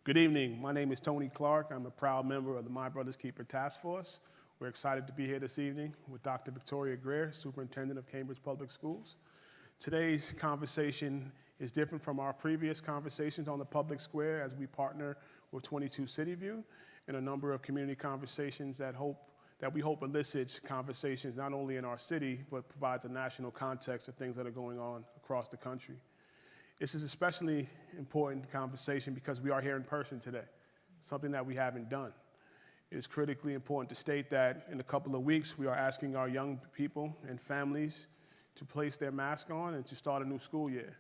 Good evening. My name is Tony Clark. I'm a proud member of the My Brother's Keeper Task Force. We're excited to be here this evening with Dr. Victoria Greer, Superintendent of Cambridge Public Schools. Today's conversation is different from our previous conversations on the public square as we partner with 22 CityView and a number of community conversations that we hope elicits conversations not only in our city, but provides a national context of things that are going on across the country. This is especially important conversation because we are here in person today, something that we haven't done. It is critically important to state that in a couple of weeks, we are asking our young people and families to place their mask on and to start a new school year.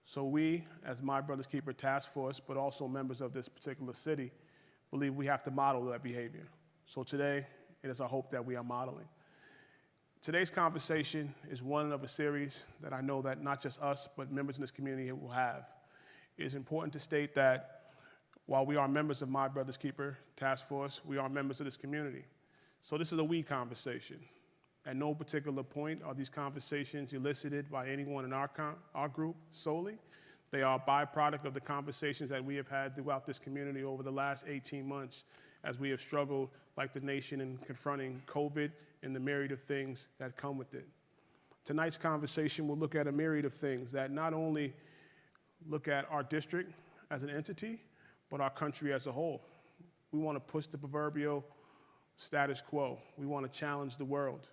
So we, as My Brother's Keeper Task Force, but also members of this particular city, believe we have to model that behavior. So today, it is our hope that we are modeling. Today's conversation is one of a series that I know that not just us, but members in this community will have. It is important to state that while we are members of My Brother's Keeper Task Force, we are members of this community. So this is a we conversation. At no particular point are these conversations elicited by anyone in our group solely. They are a byproduct of the conversations that we have had throughout this community over the last 18 months as we have struggled like the nation in confronting COVID and the myriad of things that come with it. Tonight's conversation will look at a myriad of things that not only look at our district as an entity, but our country as a whole. We want to push the proverbial status quo. We want to challenge the world.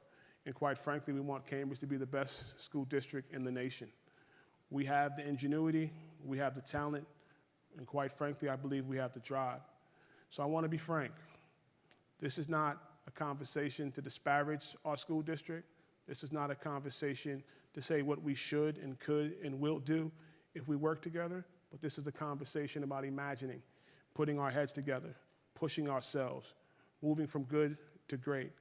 And quite frankly, we want Cambridge to be the best school district in the nation. We have the ingenuity, we have the talent, and quite frankly, I believe we have the drive. So I want to be frank. This is not a conversation to disparage our school district. This is not a conversation to say what we should and could and will do if we work together, but this is a conversation about imagining, putting our heads together, pushing ourselves, moving from good to great.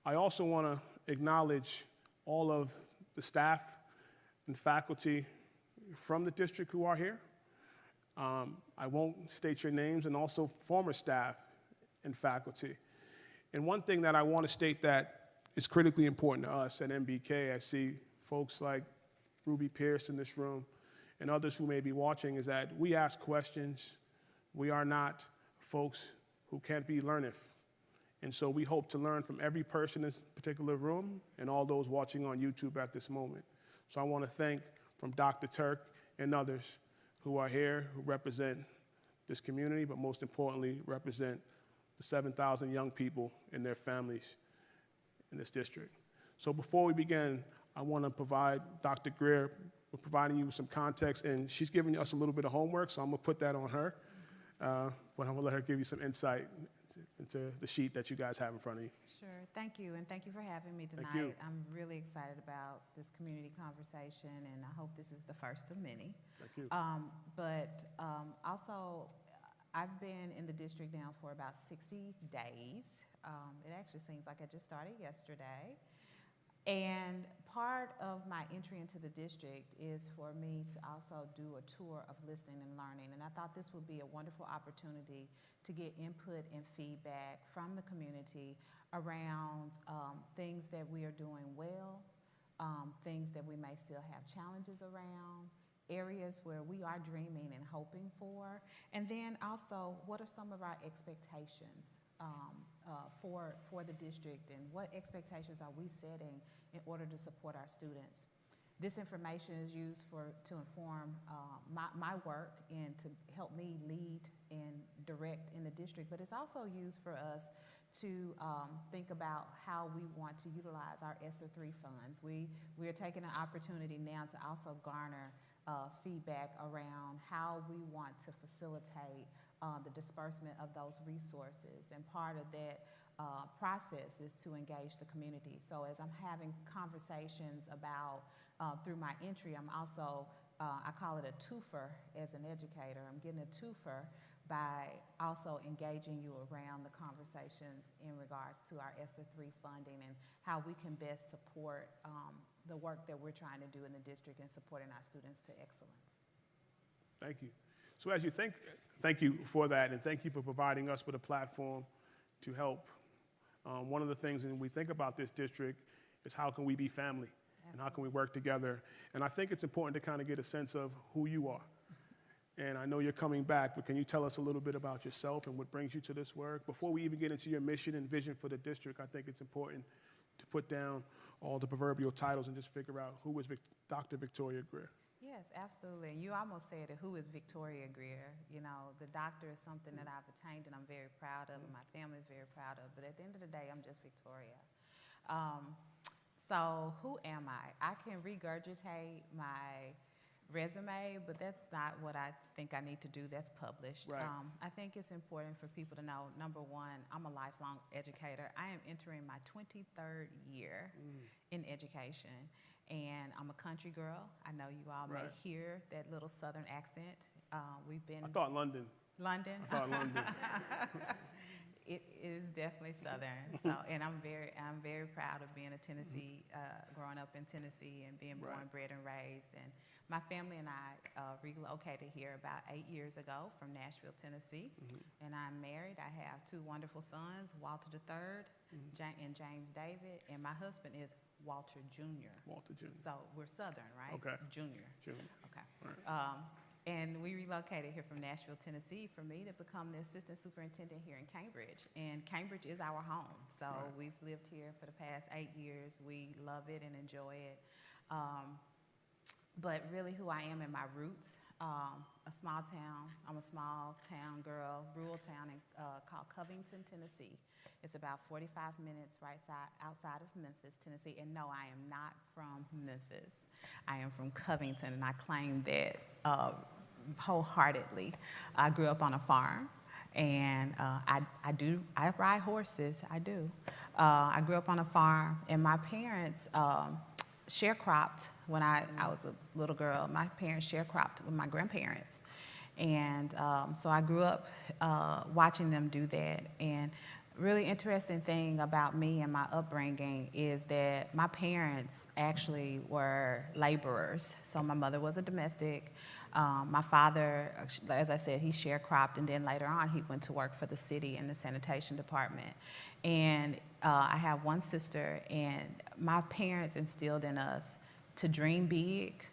I also want to acknowledge all of the staff and faculty from the district who are here. I won't state your names, and also former staff and faculty. And one thing that I want to state that is critically important to us at MBK, I see folks like Ruby Pierce in this room and others who may be watching, is that we ask questions. We are not folks who can't be learneth. And so we hope to learn from every person in this particular room and all those watching on YouTube at this moment. So I want to thank from Dr. Turk and others who are here, who represent this community, but most importantly, represent the 7,000 young people and their families in this district. So before we begin, I want to provide Dr. Greer, we're providing you with some context, and she's giving us a little bit of homework, so I'm going to put that on her. But I'm going to let her give you some insight into the sheet that you guys have in front of you. Sure. Thank you, and thank you for having me tonight. Thank you. I'm really excited about this community conversation, and I hope this is the first of many. Thank you. Also, I've been in the district now for about 60 days. It actually seems like I just started yesterday. And part of my entry into the district is for me to also do a tour of listening and learning. And I thought this would be a wonderful opportunity to get input and feedback from the community around things that we are doing well, things that we may still have challenges around, areas where we are dreaming and hoping for, and then also what are some of our expectations for the district, and what expectations are we setting in order to support our students. This information is used to inform my work and to help me lead and direct in the district, but it's also used for us to think about how we want to utilize our ESSER 3 funds. We are taking an opportunity now to also garner feedback around how we want to facilitate the disbursement of those resources, and part of that process is to engage the community. So as I'm having conversations about, through my entry, I'm also, I call it a twofer as an educator. I'm getting a twofer by also engaging you around the conversations in regards to our ESSER 3 funding and how we can best support the work that we're trying to do in the district and supporting our students to excellence. Thank you. So as you think, thank you for that, and thank you for providing us with a platform to help. One of the things when we think about this district is how can we be family? Absolutely. And how can we work together? And I think it's important to kind of get a sense of who you are. and I know you're coming back, but can you tell us a little bit about yourself and what brings you to this work? Before we even get into your mission and vision for the district, I think it's important to put down all the proverbial titles and just figure out who is Dr. Victoria Greer. Yes, absolutely. And you almost said it, who is Victoria Greer? You know, the doctor is something that I've attained and I'm very proud of, and my family is very proud of. But at the end of the day, I'm just Victoria. So who am I? I can regurgitate my resume, but that's not what I think I need to do. That's published. Right. I think it's important for people to know, number one, I'm a lifelong educator. I am entering my 23rd year in education, and I'm a country girl. I know you all may hear that little southern accent. We've been... I thought London. London? I thought London. It is definitely Southern. So, and I'm very proud of being a Tennessee, growing up in Tennessee and being born, bred, and raised. And my family and I relocated here about 8 years ago from Nashville, Tennessee. And I'm married. I have 2 wonderful sons, Walter III and James David. And my husband is Walter Jr. Walter Jr. So we're Southern, right? Okay. Junior. Junior. Okay. Right. And we relocated here from Nashville, Tennessee, for me to become the assistant superintendent here in Cambridge. And Cambridge is our home. So we've lived here for the past 8 years. We love it and enjoy it. But really who I am in my roots, a small town. I'm a small town girl, rural town called Covington, Tennessee. It's about 45 minutes outside of Memphis, Tennessee. And no, I am not from Memphis. I am from Covington, and I claim that wholeheartedly. I grew up on a farm, and I ride horses, I do. I grew up on a farm, and my parents sharecropped when I was a little girl. My parents sharecropped with my grandparents. And so I grew up watching them do that. And really interesting thing about me and my upbringing is that my parents actually were laborers. So my mother was a domestic. My father, as I said, he sharecropped, and then later on he went to work for the city in the sanitation department. And I have one sister, and my parents instilled in us to dream big,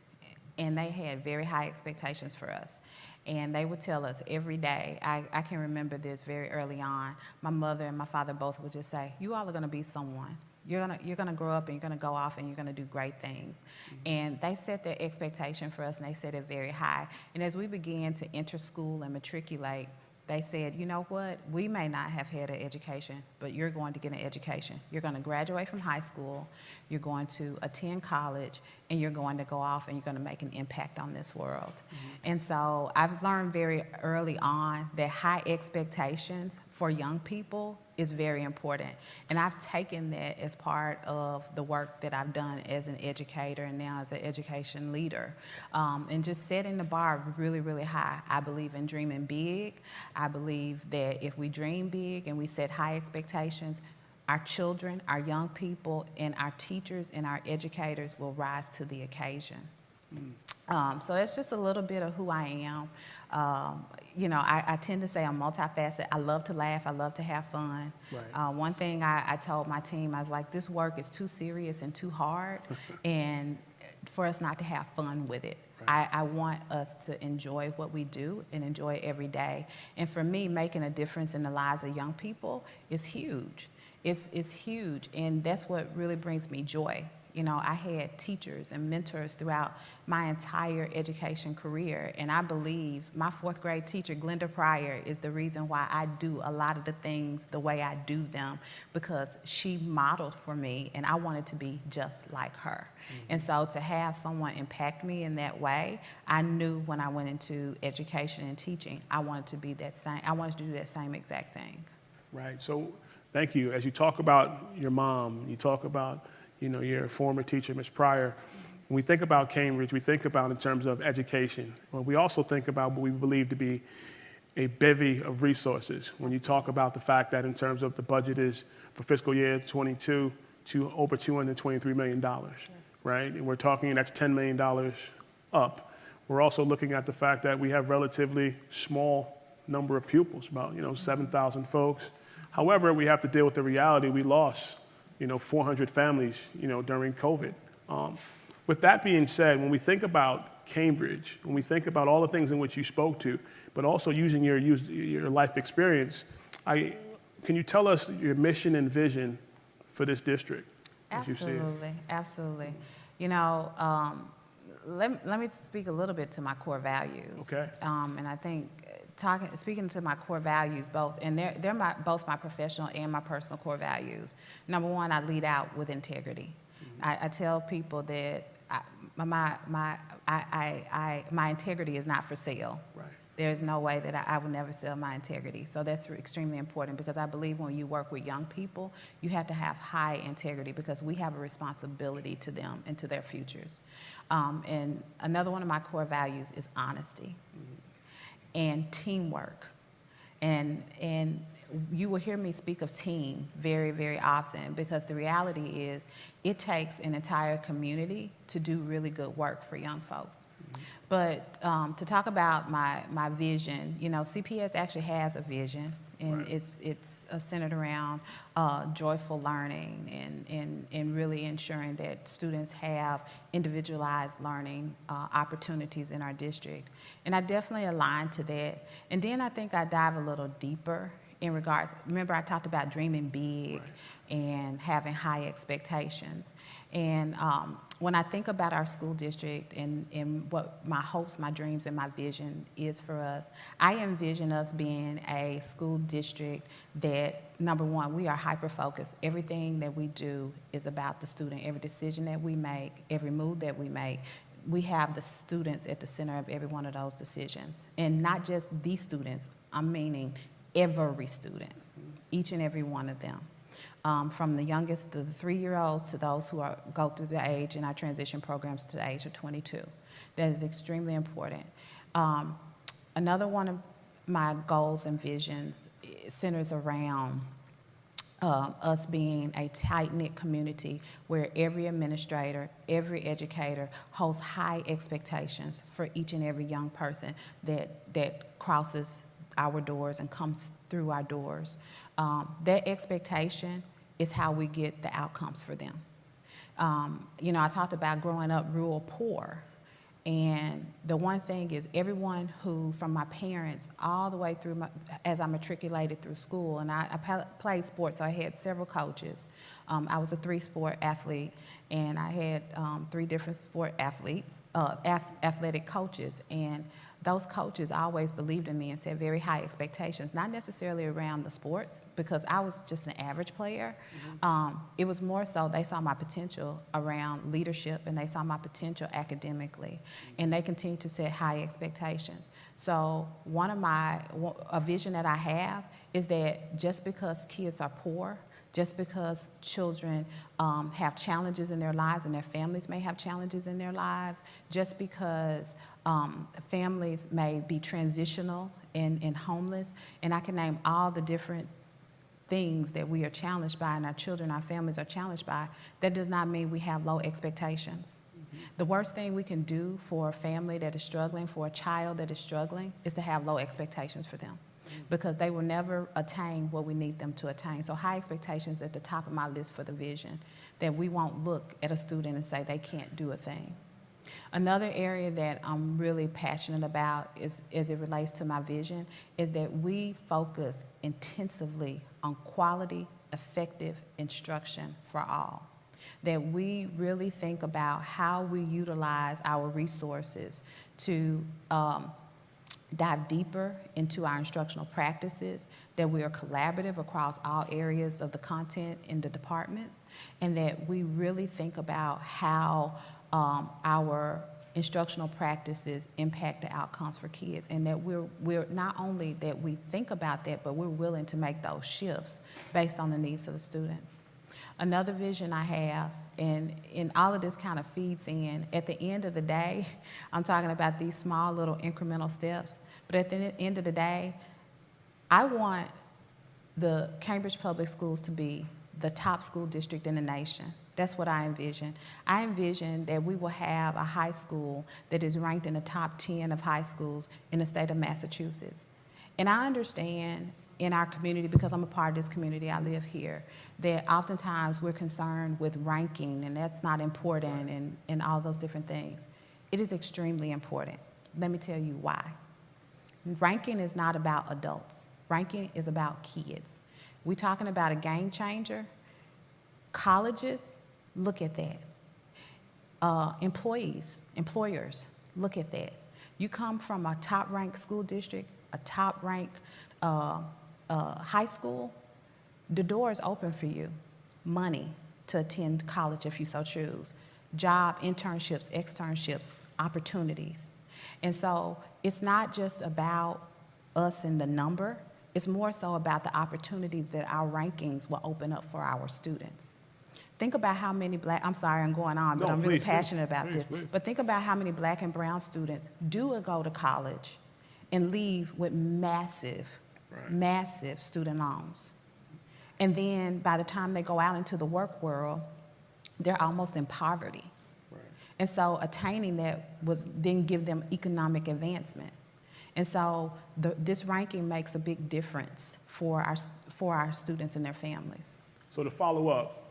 and they had very high expectations for us. And they would tell us every day, I can remember this very early on, my mother and my father both would just say, you all are gonna be someone. You're gonna grow up and you're gonna go off and you're gonna do great things. And they set their expectation for us, and they set it very high. And as we began to enter school and matriculate, they said, you know what, we may not have had an education, but you're going to get an education. You're going to graduate from high school, you're going to attend college, and you're going to go off and you're going to make an impact on this world. And so I've learned very early on that high expectations for young people is very important. And I've taken that as part of the work that I've done as an educator and now as an education leader. And just setting the bar really, really high. I believe in dreaming big. I believe that if we dream big and we set high expectations, our children, our young people, and our teachers and our educators will rise to the occasion. So that's just a little bit of who I am. You know, I tend to say I'm multifaceted. I love to laugh. I love to have fun. Right. One thing I told my team, I was like, this work is too serious and too hard, and for us not to have fun with it. Right. I want us to enjoy what we do and enjoy it every day. And for me, making a difference in the lives of young people is huge. It's huge, and that's what really brings me joy. You know, I had teachers and mentors throughout my entire education career, and I believe my 4th grade teacher, Glenda Pryor, is the reason why I do a lot of the things the way I do them, because she modeled for me, and I wanted to be just like her. And so to have someone impact me in that way, I knew when I went into education and teaching, I wanted to be that same. I wanted to do that same exact thing. Right. So, thank you. As you talk about your mom, you talk about, you know, your former teacher, Ms. Pryor. When we think about Cambridge, we think about in terms of education. Well, we also think about what we believe to be a bevy of resources. When you talk about the fact that in terms of the budget is for fiscal year 22 to over $223 million, right? And we're talking that's $10 million up. We're also looking at the fact that we have relatively small number of pupils, about 7,000 folks. However, we have to deal with the reality we lost 400 families, during COVID. With that being said, when we think about Cambridge, when we think about all the things in which you spoke to, but also using your life experience, can you tell us your mission and vision for this district as you see it? Absolutely, absolutely. You know, let me speak a little bit to my core values. Okay. And I think speaking to my core values both, and they're both my professional and my personal core values. Number one, I lead out with integrity. I tell people that my integrity is not for sale. Right. There's no way that I would never sell my integrity. So that's extremely important, because I believe when you work with young people, you have to have high integrity, because we have a responsibility to them and to their futures. And another one of my core values is honesty and teamwork. And you will hear me speak of team very, very often, because the reality is it takes an entire community to do really good work for young folks. But to talk about my vision, you know, CPS actually has a vision, and Right. it's centered around joyful learning and really ensuring that students have individualized learning opportunities in our district. And I definitely align to that. And then I think I dive a little deeper in regards, remember I talked about dreaming big and having high expectations. And when I think about our school district and what my hopes, my dreams, and my vision is for us, I envision us being a school district that, number one, we are hyper-focused. Everything that we do is about the student. Every decision that we make, every move that we make, we have the students at the center of every one of those decisions. And not just the students, I'm meaning every student, each and every one of them. From the youngest to the 3-year-olds to those who go through the age in our transition programs to the age of 22. That is extremely important. Another one of my goals and visions centers around us being a tight-knit community where every administrator, every educator holds high expectations for each and every young person that crosses our doors and comes through our doors. That expectation is how we get the outcomes for them. You know, I talked about growing up rural poor, and the one thing is everyone who, from my parents all the way through as I matriculated through school, and I played sports, so I had several coaches. I was a 3-sport athlete, and I had 3 different sport athletes, athletic coaches, and those coaches always believed in me and set very high expectations, not necessarily around the sports, because I was just an average player. It was more so they saw my potential around leadership, and they saw my potential academically, and they continued to set high expectations. So a vision that I have is that just because kids are poor, just because children have challenges in their lives, and their families may have challenges in their lives, just because families may be transitional and homeless, and I can name all the different things that we are challenged by, and our children, our families are challenged by, that does not mean we have low expectations. The worst thing we can do for a family that is struggling, for a child that is struggling, is to have low expectations for them, because they will never attain what we need them to attain. So high expectations at the top of my list for the vision, that we won't look at a student and say they can't do a thing. Another area that I'm really passionate about is, as it relates to my vision, is that we focus intensively on quality, effective instruction for all. That we really think about how we utilize our resources to dive deeper into our instructional practices, that we are collaborative across all areas of the content in the departments, and that we really think about how our instructional practices impact the outcomes for kids, and that we're not only that we think about that, but we're willing to make those shifts based on the needs of the students. Another vision I have, and all of this kind of feeds in, at the end of the day, I'm talking about these small little incremental steps, but at the end of the day, I want the Cambridge Public Schools to be the top school district in the nation. That's what I envision. I envision that we will have a high school that is ranked in the top 10 of high schools in the state of Massachusetts. And I understand in our community, because I'm a part of this community, I live here, that oftentimes we're concerned with ranking, and that's not important, and all those different things. It is extremely important. Let me tell you why. Ranking is not about adults. Ranking is about kids. We're talking about a game changer. Colleges, look at that. Employers, look at that. You come from a top-ranked school district, a top-ranked high school, the door is open for you. Money to attend college if you so choose. Job, internships, externships, opportunities. And so it's not just about us and the number, it's more so about the opportunities that our rankings will open up for our students. Think about how many I'm sorry I'm going on, but I'm really passionate about this. But think about how many black and brown students do go to college and leave with massive student loans. And then by the time they go out into the work world, they're almost in poverty. Right. And so attaining that didn't give them economic advancement. And so this ranking makes a big difference for our students and their families. So to follow up,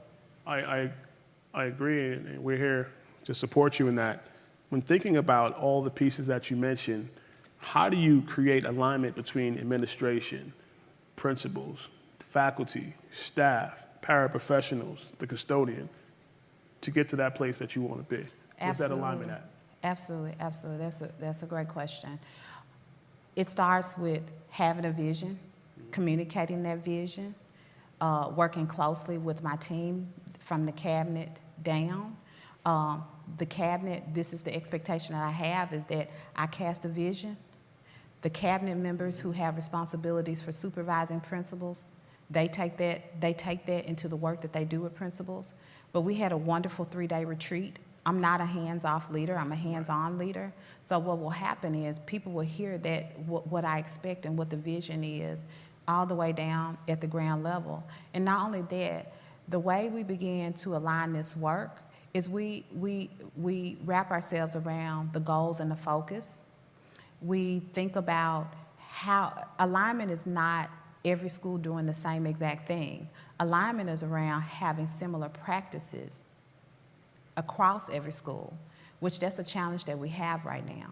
I agree, and we're here to support you in that. When thinking about all the pieces that you mentioned, how do you create alignment between administration, principals, faculty, staff, paraprofessionals, the custodian, to get to that place that you want to be? Where's that alignment at? Absolutely, absolutely. That's a great question. It starts with having a vision, communicating that vision, working closely with my team from the cabinet down. The cabinet, this is the expectation that I have, is that I cast a vision. The cabinet members who have responsibilities for supervising principals, they take that into the work that they do with principals. But we had a wonderful 3-day retreat. I'm not a hands-off leader, I'm a hands-on leader. So what will happen is people will hear that what I expect and what the vision is all the way down at the ground level. And not only that, the way we begin to align this work is we wrap ourselves around the goals and the focus. We think about how alignment is not every school doing the same exact thing. Alignment is around having similar practices across every school, which that's a challenge that we have right now.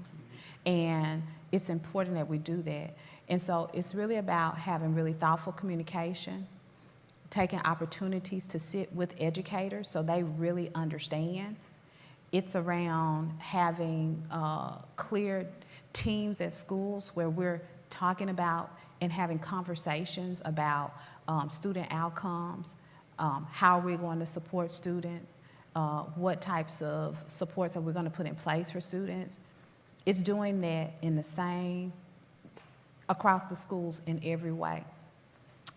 And it's important that we do that. And so it's really about having really thoughtful communication, taking opportunities to sit with educators so they really understand. It's around having clear teams at schools where we're talking about and having conversations about student outcomes, how are we going to support students, what types of supports are we going to put in place for students. It's doing that in the same, across the schools in every way.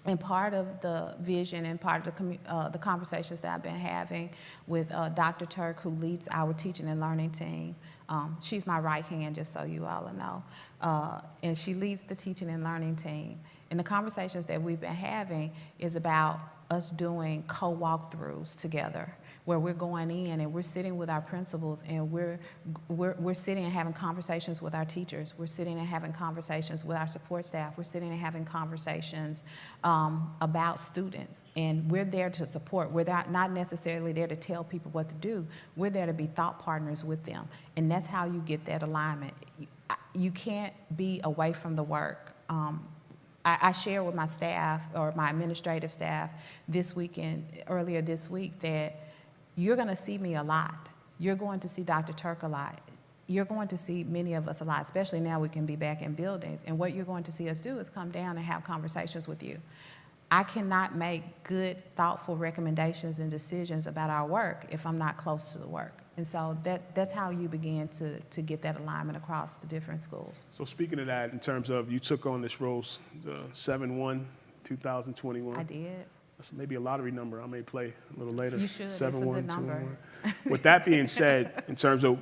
And part of the vision and part of the conversations that I've been having with Dr. Turk, who leads our teaching and learning team, she's my right hand, just so you all know, and she leads the teaching and learning team. And the conversations that we've been having is about us doing co-walkthroughs together, where we're going in and we're sitting with our principals and we're sitting and having conversations with our teachers. We're sitting and having conversations with our support staff. We're sitting and having conversations about students. And we're there to support. We're not necessarily there to tell people what to do. We're there to be thought partners with them. And that's how you get that alignment. You can't be away from the work. I share with my staff or my administrative staff earlier this week that you're going to see me a lot. You're going to see Dr. Turk a lot. You're going to see many of us a lot, especially now we can be back in buildings. And what you're going to see us do is come down and have conversations with you. I cannot make good, thoughtful recommendations and decisions about our work if I'm not close to the work. And so that's how you begin to get that alignment across the different schools. So speaking of that, in terms of you took on this role 7/1, 2021. I did. That's maybe a lottery number I may play a little later. You should. 7/1, 2/1. With that being said, in terms of,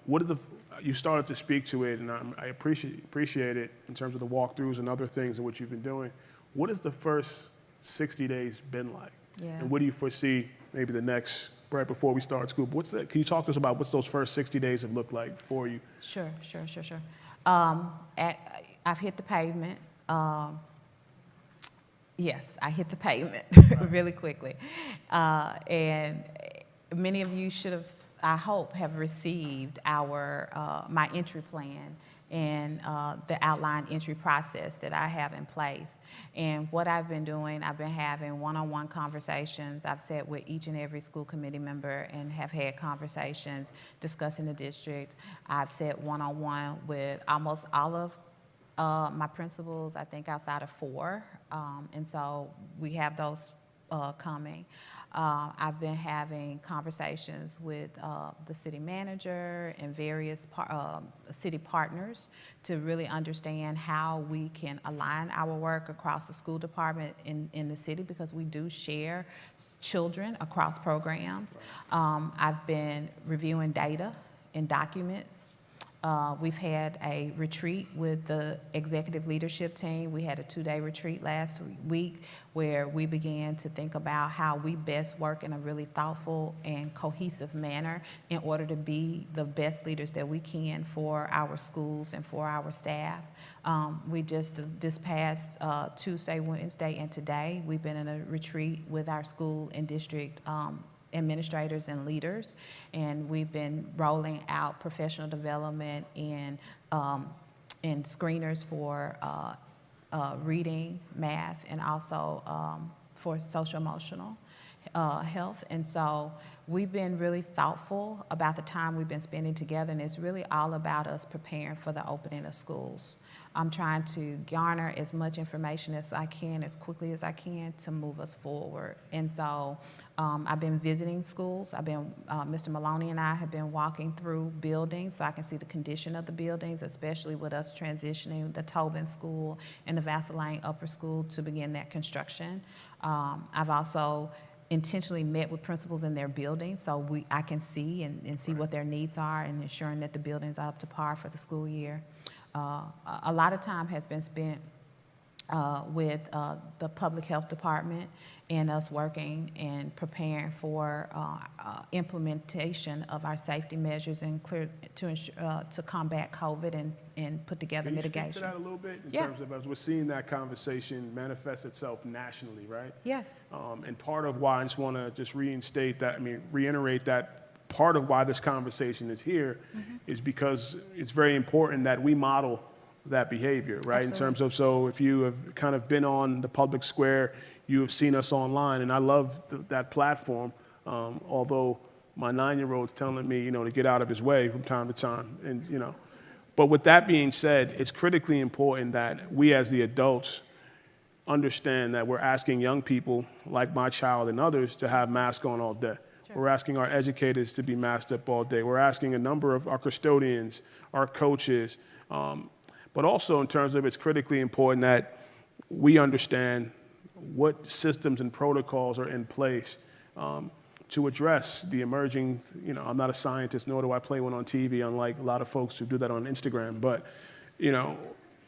what are you started to speak to it, and I appreciate it in terms of the walkthroughs and other things and what you've been doing. What has the first 60 days been like? Yeah. And what do you foresee maybe the next, right before we start school? What's that? Can you talk to us about what those first 60 days have looked like for you? Sure. I've hit the pavement. Yes, I hit the pavement really quickly. And many of you should have I hope, have received our my entry plan and the outline entry process that I have in place. And what I've been doing, I've been having one-on-one conversations. I've sat with each and every school committee member and have had conversations discussing the district. I've sat one-on-one with almost all of my principals, I think outside of 4. And so we have those coming. I've been having conversations with the city manager and various city partners to really understand how we can align our work across the school department in the city, because we do share children across programs. I've been reviewing data and documents. We've had a retreat with the executive leadership team. We had a 2-day retreat last week where we began to think about how we best work in a really thoughtful and cohesive manner in order to be the best leaders that we can for our schools and for our staff. We just, this past Tuesday, Wednesday, and today, we've been in a retreat with our school and district administrators and leaders, and we've been rolling out professional development and screeners for reading, math, and also for social emotional health. And so we've been really thoughtful about the time we've been spending together, and it's really all about us preparing for the opening of schools. I'm trying to garner as much information as I can, as quickly as I can, to move us forward. And so I've been visiting schools. Mr. Maloney and I have been walking through buildings so I can see the condition of the buildings, especially with us transitioning the Tobin School and the Vaseline Upper School to begin that construction. I've also intentionally met with principals in their buildings so I can see and see what their needs are, and ensuring that the buildings are up to par for the school year. A lot of time has been spent with the public health department and us working and preparing for implementation of our safety measures and to combat COVID and put together mitigation. Can you speak to that a little bit in Yeah. terms of, as we're seeing that conversation manifest itself nationally, right? Yes. And part of why I just want to just reiterate that part of why this conversation is here is because it's very important that we model that behavior, right? Absolutely. In terms of, so if you have kind of been on the public square, you have seen us online, and I love that platform, although my 9-year-old's telling me, to get out of his way from time to time, and, But with that being said, it's critically important that we as the adults understand that we're asking young people, like my child and others, to have masks on all day. Sure. We're asking our educators to be masked up all day. We're asking a number of our custodians, our coaches, but also in terms of, it's critically important that we understand what systems and protocols are in place to address the emerging, I'm not a scientist, nor do I play one on TV, unlike a lot of folks who do that on Instagram, but,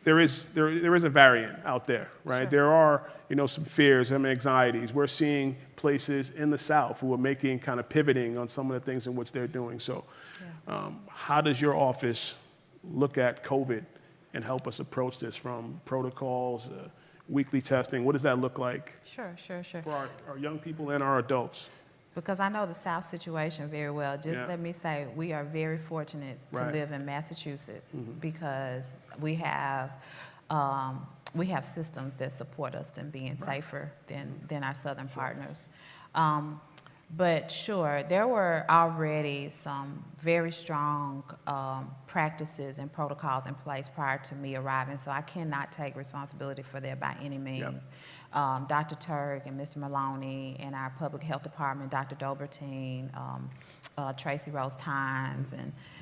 there is a variant out there, right? Sure. There are, some fears and anxieties. We're seeing places in the South who are making kind of pivoting on some of the things in which they're doing. So how does your office look at COVID and help us approach this, from protocols, weekly testing? What does that look like? Sure. For our young people and our adults? Because I know the South situation very well. Let me say, we are very fortunate to live in Massachusetts because we have systems that support us in being safer than our southern partners. But sure, there were already some very strong practices and protocols in place prior to me arriving, so I cannot take responsibility for that by any means. Yep. Dr. Turk and Mr. Maloney and our public health department, Dr. Dobertine, Tracy Rose Tynes,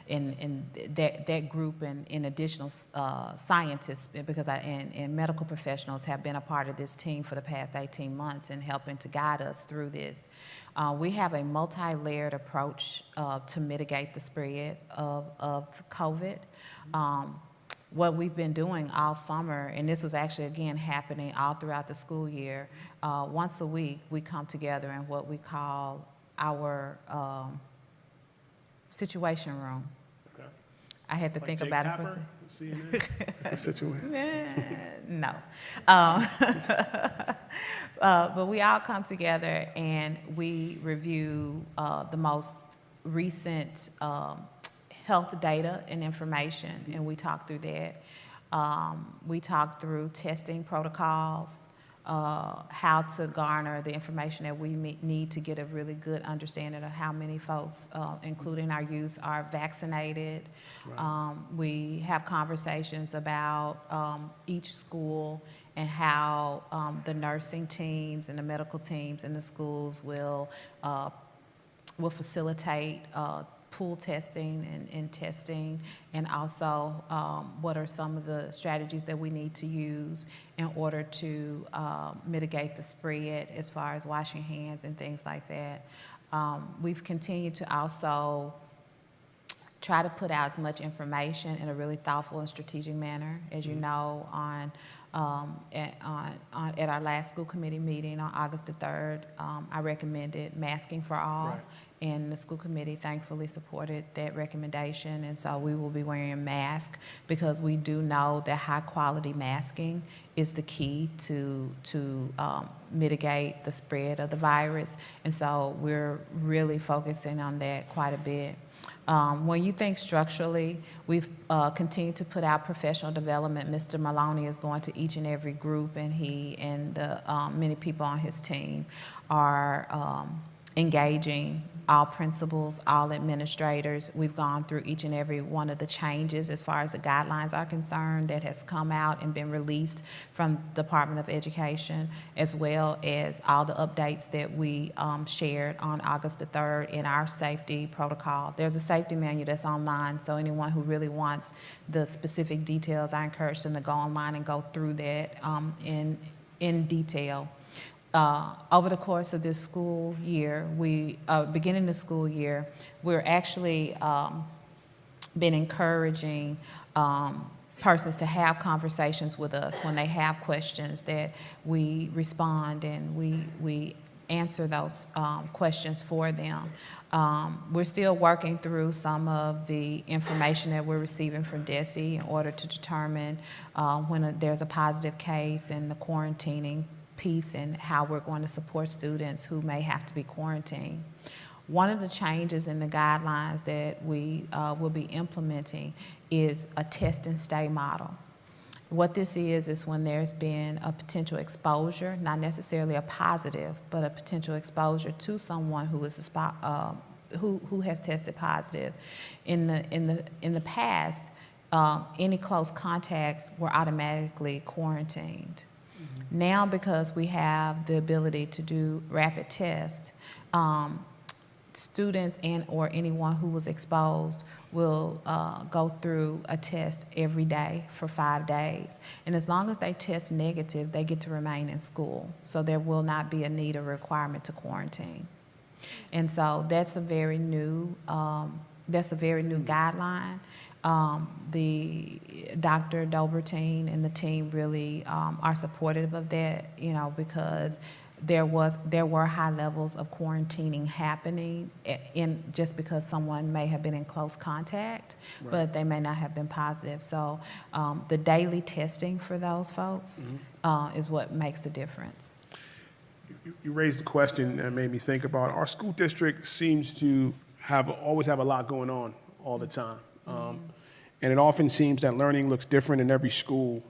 and that group and additional scientists and medical professionals have been a part of this team for the past 18 months and helping to guide us through this. We have a multi-layered approach to mitigate the spread of COVID. What we've been doing all summer, and this was actually, again, happening all throughout the school year, once a week we come together in what we call our situation room. Okay. I had to think about it for a second. Situation? No. But we all come together and we review the most recent health data and information, and we talked through that. We talked through testing protocols, how to garner the information that we need to get a really good understanding of how many folks, including our youth, are vaccinated. Right. We have conversations about each school and how the nursing teams and the medical teams in the schools will facilitate pool testing and testing, and also what are some of the strategies that we need to use in order to mitigate the spread as far as washing hands and things like that. We've continued to also try to put out as much information in a really thoughtful and strategic manner. As you know, at our last school committee meeting on August the 3rd, I recommended masking for all. Right. And the school committee thankfully supported that recommendation, and so we will be wearing a mask because we do know that high quality masking is the key to mitigate the spread of the virus, and so we're really focusing on that quite a bit. When you think structurally, we've continued to put out professional development. Mr. Maloney is going to each and every group, and he and the many people on his team are engaging all principals, all administrators. We've gone through each and every one of the changes as far as the guidelines are concerned that has come out and been released from Department of Education, as well as all the updates that we shared on August the 3rd in our safety protocol. There's a safety manual that's online, so anyone who really wants the specific details, I encourage them to go online and go through that in detail. Over the course of this school year, beginning the school year, we're actually been encouraging persons to have conversations with us when they have questions, that we respond and we answer those questions for them. We're still working through some of the information that we're receiving from DESE in order to determine when there's a positive case and the quarantining piece and how we're going to support students who may have to be quarantined. One of the changes in the guidelines that we will be implementing is a test and stay model. What this is when there's been a potential exposure, not necessarily a positive, but a potential exposure to someone who is who has tested positive. In the past, any close contacts were automatically quarantined. Now, because we have the ability to do rapid tests, students or anyone who was exposed will go through a test every day for 5 days. And as long as they test negative, they get to remain in school. So there will not be a need or requirement to quarantine. And so that's a very new guideline. The Dr. Dobertine and the team really are supportive of that, because there were high levels of quarantining happening just because someone may have been in close contact, right, but they may not have been positive. So the daily testing for those folks is what makes the difference. You raised a question that made me think about our school district seems to always have a lot going on all the time. And it often seems that learning looks different in every school.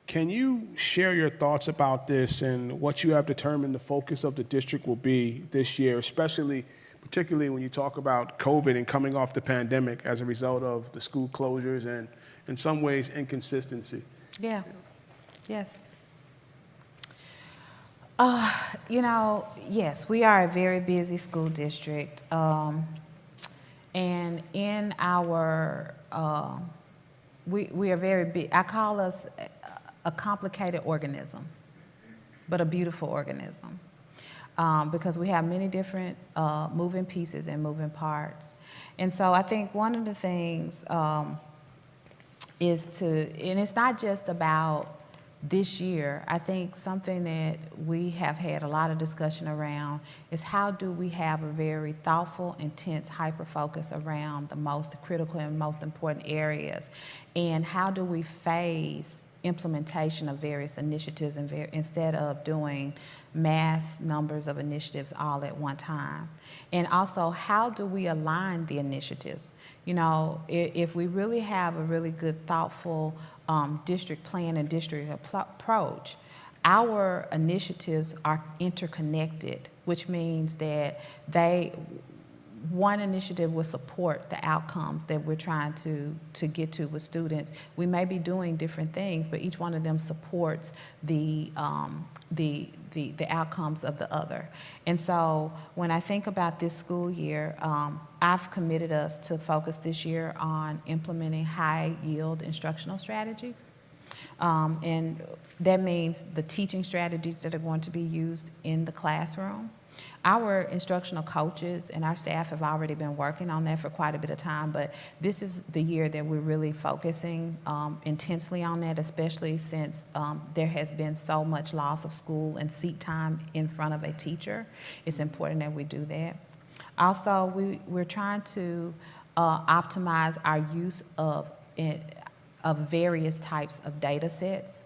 Can you share your thoughts about this and what you have determined the focus of the district will be this year, particularly when you talk about COVID and coming off the pandemic as a result of the school closures and, in some ways, inconsistency? Yeah. Yes. Yes, we are a very busy school district. And in our, we are very big. I call us a complicated organism, but a beautiful organism, because we have many different moving pieces and moving parts. And so I think one of the things is and it's not just about this year. I think something that we have had a lot of discussion around is how do we have a very thoughtful, intense, hyper-focus around the most critical and most important areas, and how do we phase implementation of various initiatives and instead of doing mass numbers of initiatives all at one time. And also, how do we align the initiatives? You know, if we really have a really good, thoughtful district plan and district approach, our initiatives are interconnected, which means that one initiative will support the outcomes that we're trying to get to with students. We may be doing different things, but each one of them supports the outcomes of the other. And so when I think about this school year, I've committed us to focus this year on implementing high-yield instructional strategies. And that means the teaching strategies that are going to be used in the classroom. Our instructional coaches and our staff have already been working on that for quite a bit of time, but this is the year that we're really focusing intensely on that, especially since there has been so much loss of school and seat time in front of a teacher. It's important that we do that. Also, we're trying to optimize our use of various types of data sets.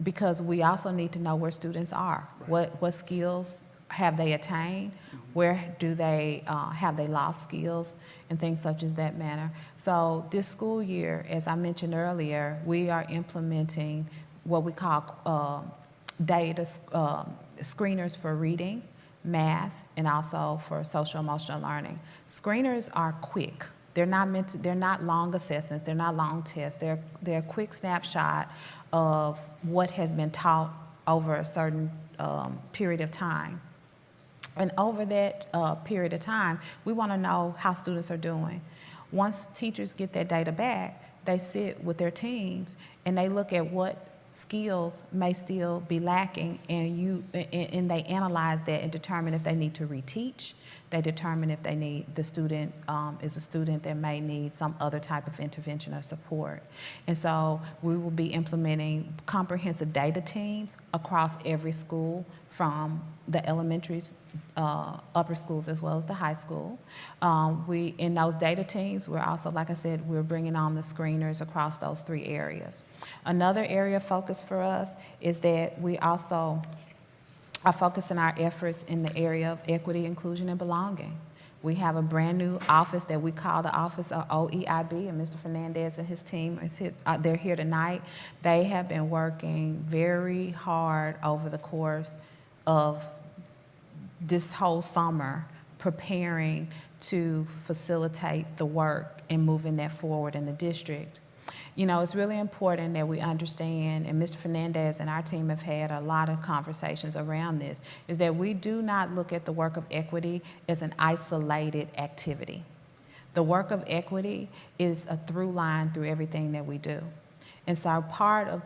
Because we also need to know where students are. Right. What skills have they attained? Where do they have they lost skills and things such as that manner. So this school year, as I mentioned earlier, we are implementing what we call data screeners for reading, math, and also for social emotional learning. Screeners are quick. They're not long assessments. They're not long tests. They're a quick snapshot of what has been taught over a certain period of time. And over that period of time, we want to know how students are doing. Once teachers get that data back, they sit with their teams and they look at what skills may still be lacking, and they analyze that and determine if they need to reteach. They determine if the student is a student that may need some other type of intervention or support. And so we will be implementing comprehensive data teams across every school, from the elementaries, upper schools, as well as the high school. In those data teams, we're also, like I said, we're bringing on the screeners across those 3 areas. Another area of focus for us is that we also are focusing our efforts in the area of equity, inclusion, and belonging. We have a brand new office that we call the Office of OEIB, and Mr. Fernandez and his team, they're here tonight. They have been working very hard over the course of this whole summer, preparing to facilitate the work and moving that forward in the district. You know, it's really important that we understand, and Mr. Fernandez and our team have had a lot of conversations around this, is that we do not look at the work of equity as an isolated activity. The work of equity is a through line through everything that we do. And so part of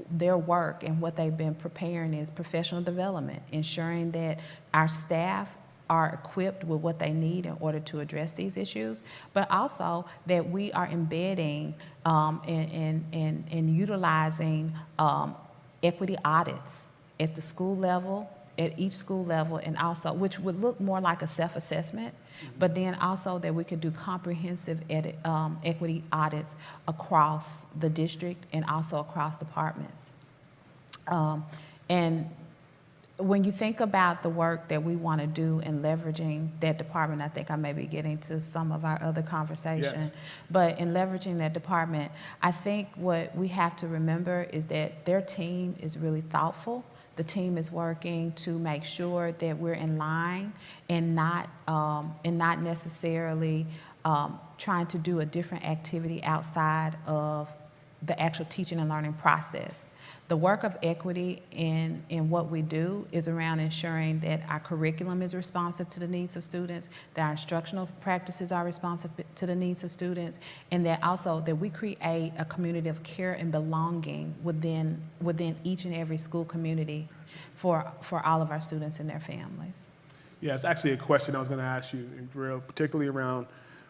their work and what they've been preparing is professional development, ensuring that our staff are equipped with what they need in order to address these issues, but also that we are embedding and utilizing equity audits at the school level, at each school level, and also, which would look more like a self-assessment, but then also that we could do comprehensive equity audits across the district and also across departments. And when you think about the work that we want to do in leveraging that department, I think I may be getting to some of our other conversation, yes. But in leveraging that department, I think what we have to remember is that their team is really thoughtful. The team is working to make sure that we're in line and not necessarily trying to do a different activity outside of the actual teaching and learning process. The work of equity in what we do is around ensuring that our curriculum is responsive to the needs of students, that our instructional practices are responsive to the needs of students, and that also that we create a community of care and belonging within each and every school community for all of our students and their families. Yeah, it's actually a question I was going to ask you, particularly around,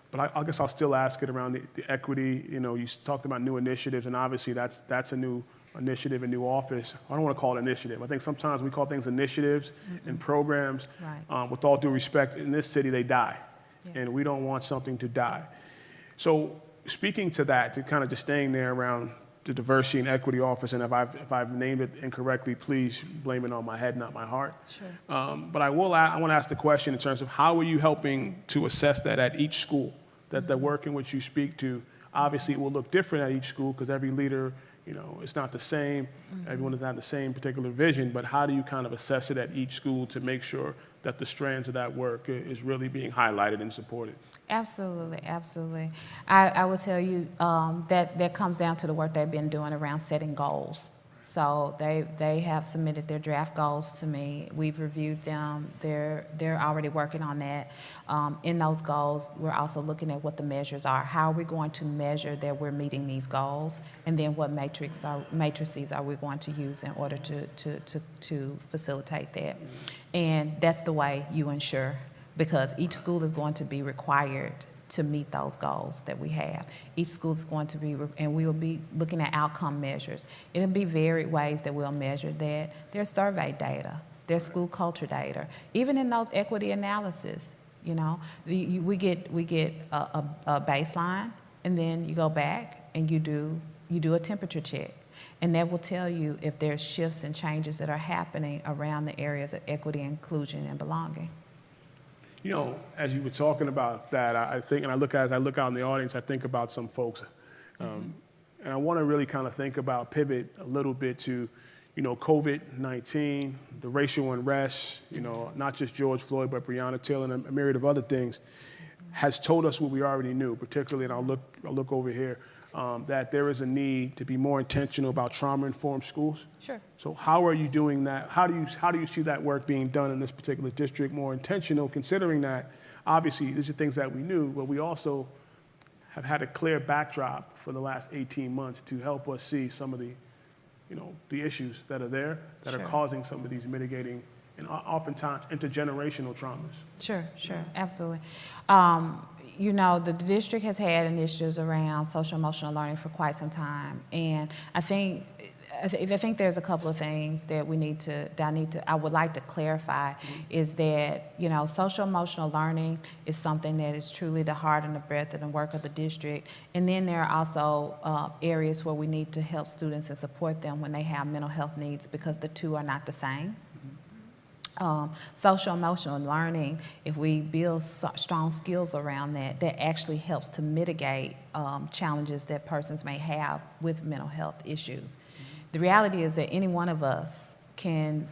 but I guess I'll still ask it around the equity. You know, you talked about new initiatives, and obviously that's a new initiative, a new office. I don't want to call it initiative. I think sometimes we call things initiatives and programs. Right. With all due respect, in this city, they die. Yeah. And we don't want something to die. So speaking to that, to kind of just staying there around the Diversity and Equity Office, and if I've named it incorrectly, please blame it on my head, not my heart. Sure. But I want to ask the question in terms of how are you helping to assess that at each school, that the work in which you speak to, obviously it will look different at each school because every leader, it's not the same. Everyone doesn't have the same particular vision, but how do you kind of assess it at each school to make sure that the strands of that work is really being highlighted and supported? Absolutely, absolutely. I will tell you that comes down to the work they've been doing around setting goals. So they have submitted their draft goals to me. We've reviewed them. They're already working on that. In those goals, we're also looking at what the measures are. How are we going to measure that we're meeting these goals? And then what matrices are we going to use in order to facilitate that? And that's the way you ensure, because each school is going to be required to meet those goals that we have. Each school is going to be, and we will be looking at outcome measures. It'll be varied ways that we'll measure that. There's survey data, there's school culture data. Even in those equity analysis, we get a baseline, and then you go back and you do a temperature check. And that will tell you if there's shifts and changes that are happening around the areas of equity, inclusion, and belonging. As you were talking about that, I think, and as I look out in the audience, I think about some folks. And I want to really kind of pivot a little bit to, COVID-19, the racial unrest, not just George Floyd, but Breonna Taylor and a myriad of other things, has told us what we already knew, particularly, and I'll look over here, that there is a need to be more intentional about trauma-informed schools. Sure. So how are you doing that? How do you see that work being done in this particular district more intentional, considering that obviously these are things that we knew, but we also have had a clear backdrop for the last 18 months to help us see some of the issues that are there that Sure. are causing some of these mitigating and oftentimes intergenerational traumas. Sure, absolutely. The district has had initiatives around social emotional learning for quite some time, and I think there's a couple of things that I would like to clarify. Is that social emotional learning is something that is truly the heart and the breadth and the work of the district, and then there are also areas where we need to help students and support them when they have mental health needs, because the two are not the same. Social emotional learning, if we build strong skills around that actually helps to mitigate challenges that persons may have with mental health issues. The reality is that any one of us can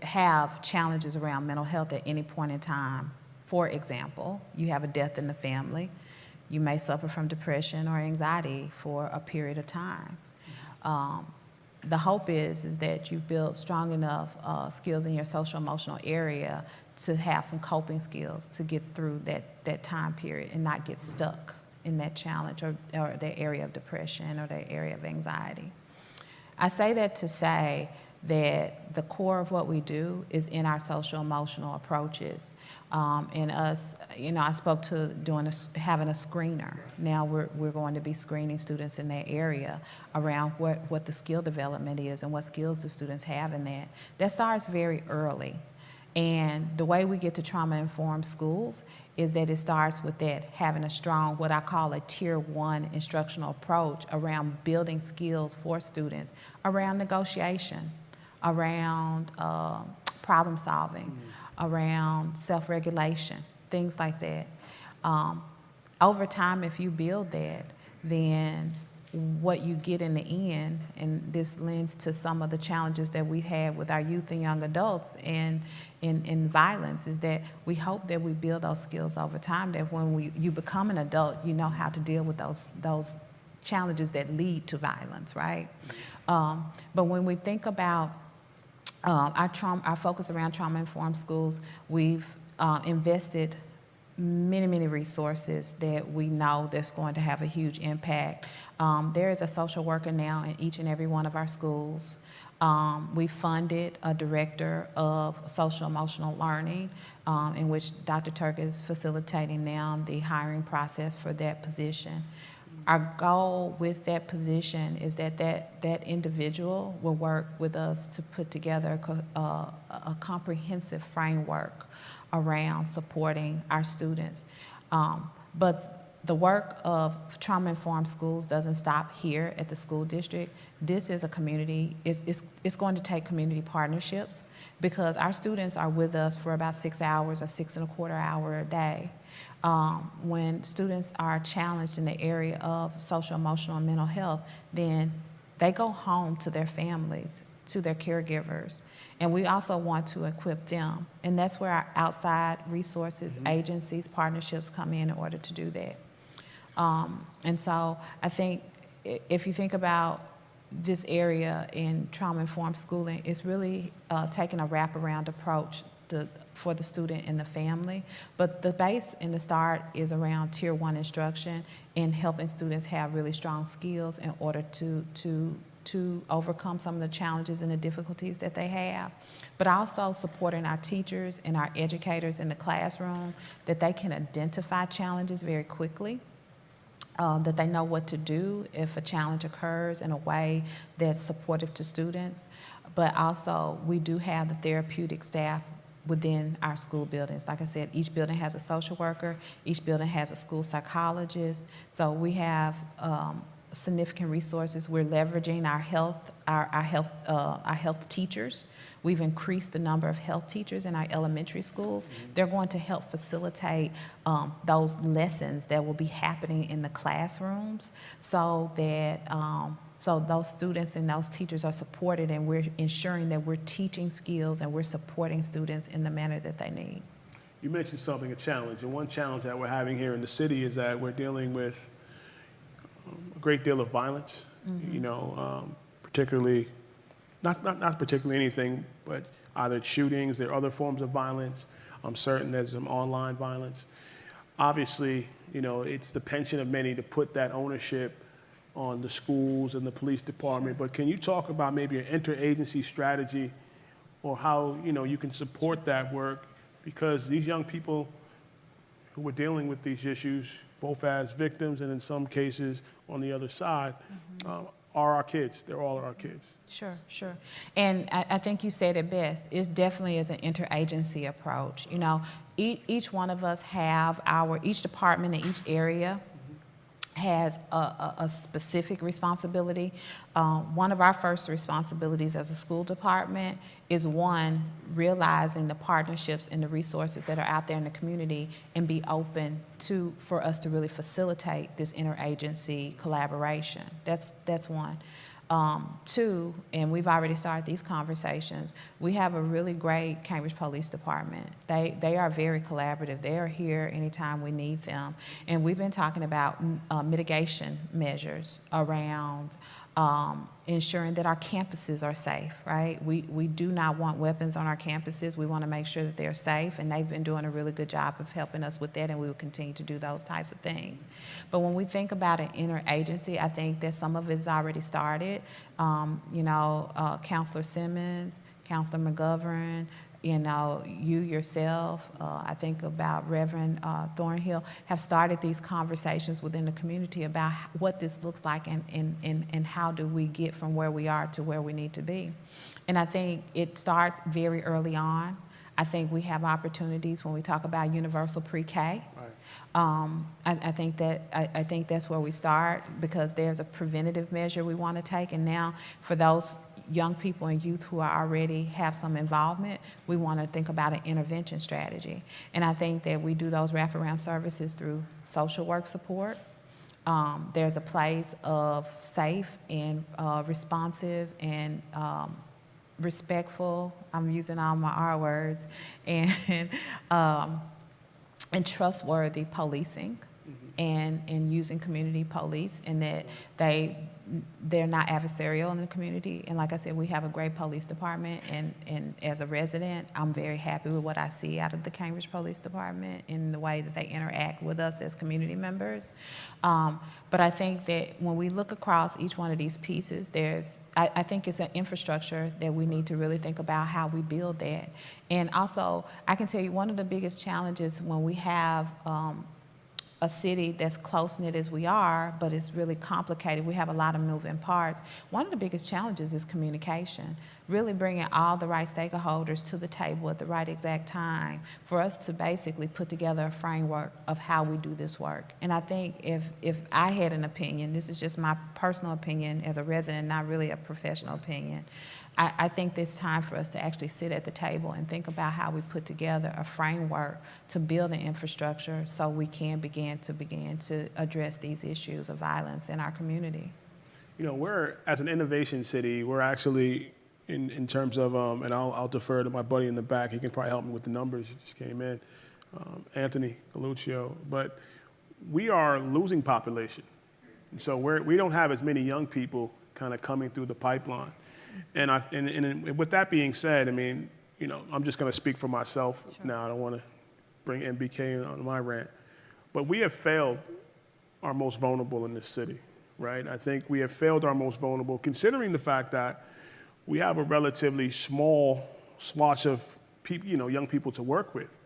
have challenges around mental health at any point in time. For example, you have a death in the family. You may suffer from depression or anxiety for a period of time. The hope is that you've built strong enough skills in your social emotional area to have some coping skills to get through that time period and not get stuck in that challenge or that area of depression or that area of anxiety. I say that to say that the core of what we do is in our social emotional approaches. And us, I spoke to having a screener. Now we're going to be screening students in that area around what the skill development is and what skills do students have in that. That starts very early. And the way we get to trauma-informed schools is that it starts with that, having a strong, what I call a tier 1 instructional approach around building skills for students, around negotiations, around problem solving, around self-regulation, things like that. Over time, if you build that, then what you get in the end, and this lends to some of the challenges that we have with our youth and young adults and in violence, is that we hope that we build those skills over time, that when you become an adult, you know how to deal with those challenges that lead to violence, right? But when we think about our focus around trauma-informed schools, we've invested many resources that we know that's going to have a huge impact. There is a social worker now in each and every one of our schools. We funded a director of social emotional learning, in which Dr. Turk is facilitating now the hiring process for that position. Our goal with that position is that individual will work with us to put together a comprehensive framework around supporting our students. But the work of trauma-informed schools doesn't stop here at the school district. This is a community, it's going to take community partnerships, because our students are with us for about 6 hours or 6.25 hours a day. When students are challenged in the area of social, emotional, and mental health, then they go home to their families, to their caregivers, and we also want to equip them. And that's where our outside resources, agencies, partnerships come in order to do that. And so I think if you think about this area in trauma-informed schooling, it's really taking a wraparound approach for the student and the family. But the base in the start is around Tier 1 instruction and helping students have really strong skills in order to overcome some of the challenges and the difficulties that they have. But also supporting our teachers and our educators in the classroom, that they can identify challenges very quickly. That they know what to do if a challenge occurs in a way that's supportive to students. But also, we do have the therapeutic staff within our school buildings. Like I said, each building has a social worker, each building has a school psychologist. So we have significant resources. We're leveraging our health teachers. We've increased the number of health teachers in our elementary schools. They're going to help facilitate those lessons that will be happening in the classrooms, so that so those students and those teachers are supported, and we're ensuring that we're teaching skills and we're supporting students in the manner that they need. You mentioned something, a challenge, and one challenge that we're having here in the city is that we're dealing with a great deal of violence, you know, particularly, not particularly anything, but either shootings or other forms of violence. I'm certain there's some online violence. Obviously, you know, it's the penchant of many to put that ownership on the schools and the police department, but can you talk about maybe an interagency strategy or how, you know, you can support that work? Because these young people who are dealing with these issues, both as victims and in some cases on the other side, are our kids. They're all our kids. Sure, sure. And I think you said it best. It definitely is an interagency approach. You know, each one of us have each department in each area has a specific responsibility. One of our first responsibilities as a school department is, one, realizing the partnerships and the resources that are out there in the community and be open for us to really facilitate this interagency collaboration. That's one. Two, and we've already started these conversations, we have a really great Cambridge Police Department. They are very collaborative. They are here anytime we need them. And we've been talking about mitigation measures around ensuring that our campuses are safe, right? We do not want weapons on our campuses. We want to make sure that they're safe, and they've been doing a really good job of helping us with that, and we will continue to do those types of things. But when we think about an interagency, I think that some of it has already started. You know, Counselor Simmons, Counselor McGovern, you know, you yourself, I think about Reverend Thornhill, have started these conversations within the community about what this looks like and how do we get from where we are to where we need to be. And I think it starts very early on. I think we have opportunities when we talk about universal pre-K. Right. I think that's where we start, because there's a preventative measure we want to take. And now for those young people and youth who are already have some involvement, we want to think about an intervention strategy. And I think that we do those wraparound services through social work support. There's a place of safe and responsive and respectful, I'm using all my R words, and trustworthy policing, and using community police, and that they're not adversarial in the community. And like I said, we have a great police department, and as a resident, I'm very happy with what I see out of the Cambridge Police Department in the way that they interact with us as community members. But I think that when we look across each one of these pieces, I think it's an infrastructure that we need to really think about how we build that. And also, I can tell you one of the biggest challenges when we have a city that's close-knit as we are, but it's really complicated. We have a lot of moving parts. One of the biggest challenges is communication, really bringing all the right stakeholders to the table at the right exact time for us to basically put together a framework of how we do this work. And I think if I had an opinion, this is just my personal opinion as a resident, not really a professional opinion, I think it's time for us to actually sit at the table and think about how we put together a framework to build an infrastructure so we can begin to address these issues of violence in our community. You know, we're, as an innovation city, we're actually, in terms of, and I'll defer to my buddy in the back, he can probably help me with the numbers, he just came in, Anthony Galuccio, but we are losing population. And so we don't have as many young people kind of coming through the pipeline. And with that being said, I mean, you know, I'm just going to speak for myself now. I don't want to bring MBK on my rant. But we have failed our most vulnerable in this city, right? I think we have failed our most vulnerable, considering the fact that we have a relatively small swatch of people, you know, young people to work with.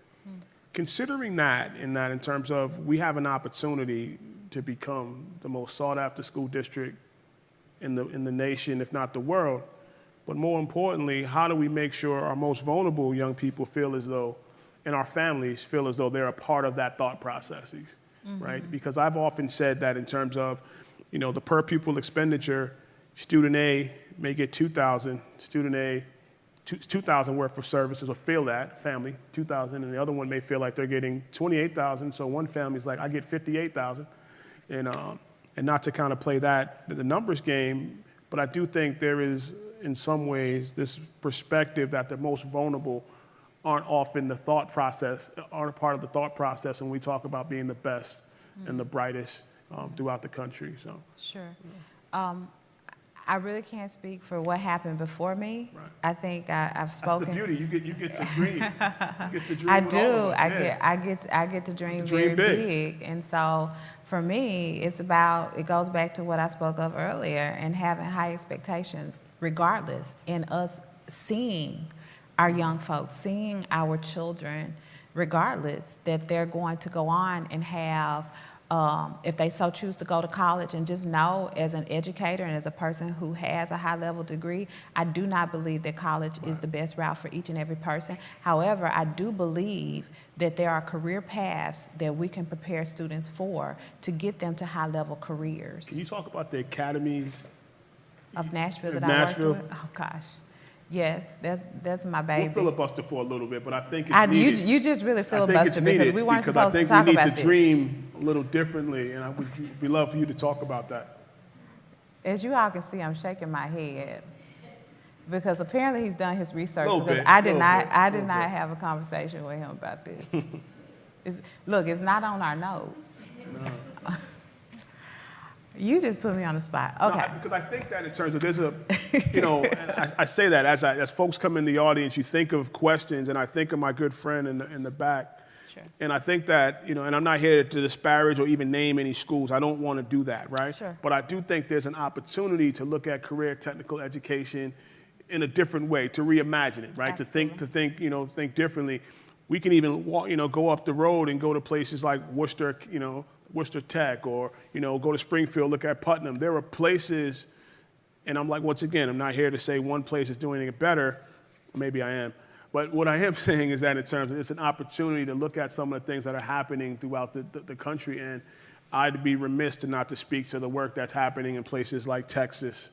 Considering that, in terms of we have an opportunity to become the most sought-after school district in the nation, if not the world. But more importantly, how do we make sure our most vulnerable young people feel as though, and our families feel as though they're a part of that thought processes, right? Because I've often said that in terms of, you know, the per pupil expenditure, student A may get $2,000, student A, $2,000 worth of services, or feel that, family, $2,000, and the other one may feel like they're getting $28,000, so one family's like, I get $58,000, and not to kind of play the numbers game, but I do think there is, in some ways, this perspective that the most vulnerable aren't often the thought process, aren't a part of the thought process when we talk about being the best and the brightest throughout the country. So sure. I really can't speak for what happened before me. Right. I think I've spoken. That's the beauty. You get to dream. You get to dream. I do. I get to dream very big. And so for me, it goes back to what I spoke of earlier, and having high expectations, regardless, in us seeing our young folks, seeing our children, regardless, that they're going to go on and have, if they so choose to go to college, and just know as an educator and as a person who has a high-level degree, I do not believe that college is the best route for each and every person. However, I do believe that there are career paths that we can prepare students for to get them to high-level careers. Can you talk about the academies of Nashville that Nashville? I worked with? Oh, gosh. Yes, that's my baby. We'll filibuster for a little bit, but I think it's needed. You just really filibustered because we weren't supposed to talk about this. I think we need to this. dream a little differently, and we'd love for you to talk about that. As you all can see, I'm shaking my head because apparently he's done his research. Because I did not have a conversation with him about this. Look, it's not on our notes. No. You just put me on the spot. Okay. No, because I think that in terms of there's a, you know, and I say that as folks come in the audience, you think of questions, and I think of my good friend in the back. Sure. And I think that, you know, and I'm not here to disparage or even name any schools. I don't want to do that, right? Sure. But I do think there's an opportunity to look at career technical education in a different way, to reimagine it, right? Absolutely. To think differently. We can even walk, you know, go up the road and go to places like Worcester, you know, Worcester Tech, or, you know, go to Springfield, look at Putnam. There are places, and I'm like, once again, I'm not here to say one place is doing it better. Maybe I am. But what I am saying is that in terms of it's an opportunity to look at some of the things that are happening throughout the country, and I'd be remiss not to speak to the work that's happening in places like Texas,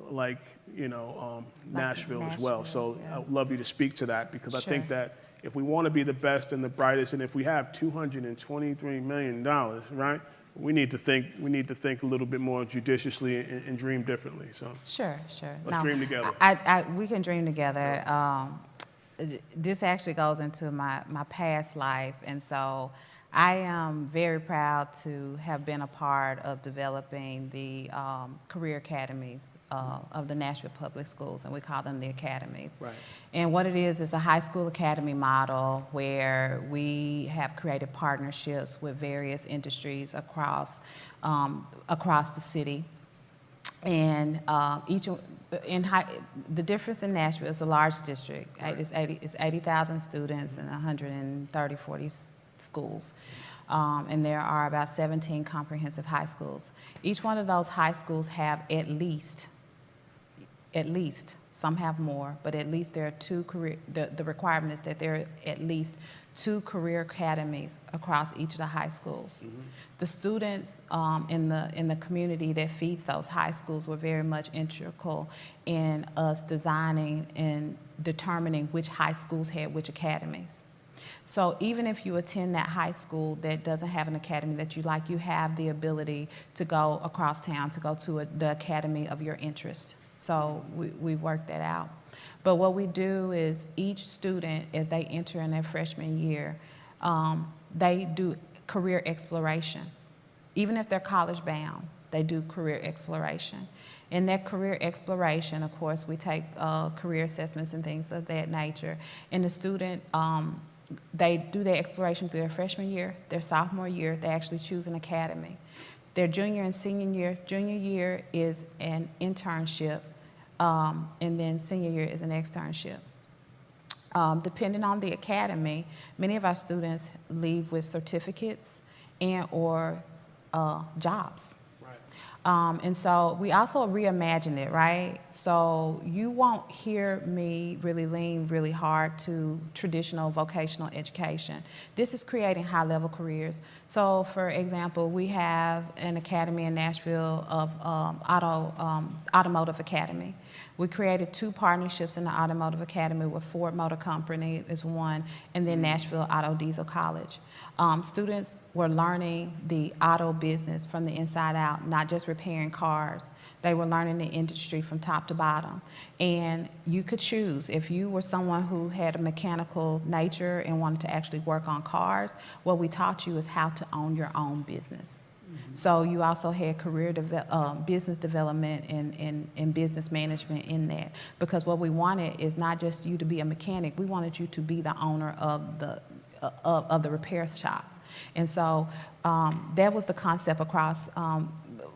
like, you know, Nashville as well. So yeah. I'd love you to speak to that, because I think that if we want to be the best and the brightest, and if we have $223 million, right, we need to think a little bit more judiciously and dream differently. So sure. Let's dream together. We can dream together. This actually goes into my past life, and so I am very proud to have been a part of developing the career academies of the Nashville Public Schools, and we call them the Academies. Right. And what it is a high school academy model where we have created partnerships with various industries across the city. And the difference in Nashville is a large district. Right. It's 80,000 students and 40 schools. and there are about 17 comprehensive high schools. Each one of those high schools have at least, some have more, but at least there are two career, the requirement is that there are at least 2 career academies across each of the high schools. The students in the community that feeds those high schools were very much integral in us designing and determining which high schools had which academies. So even if you attend that high school that doesn't have an academy that you like, you have the ability to go across town to go to the academy of your interest. So we've worked that out. But what we do is each student, as they enter in their freshman year, they do career exploration. Even if they're college bound, they do career exploration. In that career exploration, of course, we take career assessments and things of that nature. And the student, they do their exploration through their freshman year, their sophomore year, they actually choose an academy. Their junior and senior year is an internship, and then senior year is an externship. Depending on the academy, many of our students leave with certificates and or jobs. Right. And so we also reimagine it, right? So you won't hear me really lean really hard to traditional vocational education. This is creating high-level careers. So, for example, we have an academy in Nashville of Automotive Academy. We created 2 partnerships in the Automotive Academy with Ford Motor Company is one, and then Nashville Auto Diesel College. Students were learning the auto business from the inside out, not just repairing cars. They were learning the industry from top to bottom. And you could choose. If you were someone who had a mechanical nature and wanted to actually work on cars, what we taught you is how to own your own business. So you also had business development and business management in that, because what we wanted is not just you to be a mechanic, we wanted you to be the owner of the repair shop. And so that was the concept across,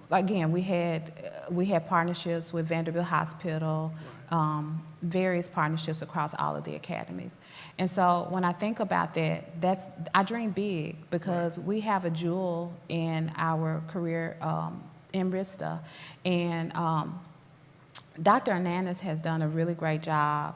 again, we had partnerships with Vanderbilt Hospital, various partnerships across all of the academies. And so when I think about that, I dream big, because we have a jewel in our career in RISTA. And Dr. Hernandez has done a really great job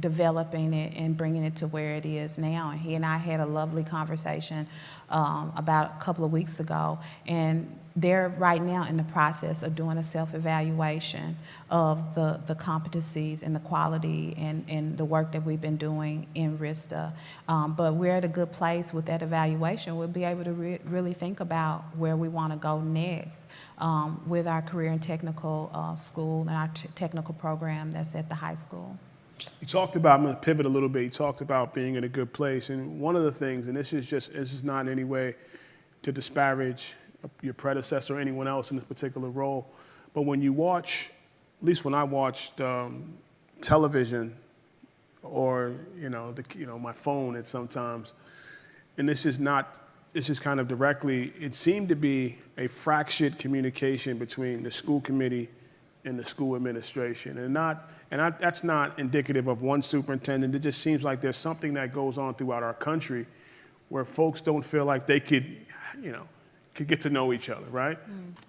developing it and bringing it to where it is now. And he and I had a lovely conversation about a couple of weeks ago. And they're right now in the process of doing a self-evaluation of the competencies and the quality and the work that we've been doing in RISTA. But we're at a good place with that evaluation. We'll be able to really think about where we want to go next with our career and technical school and our technical program that's at the high school. You talked about, I'm going to pivot a little bit, you talked about being in a good place. And one of the things, and this is not in any way to disparage your predecessor or anyone else in this particular role, but when you watch, at least when I watched television or my phone at sometimes, and this is kind of directly, it seemed to be a fractured communication between the school committee and the school administration, and that's not indicative of one superintendent. It just seems like there's something that goes on throughout our country where folks don't feel like they could get to know each other, right?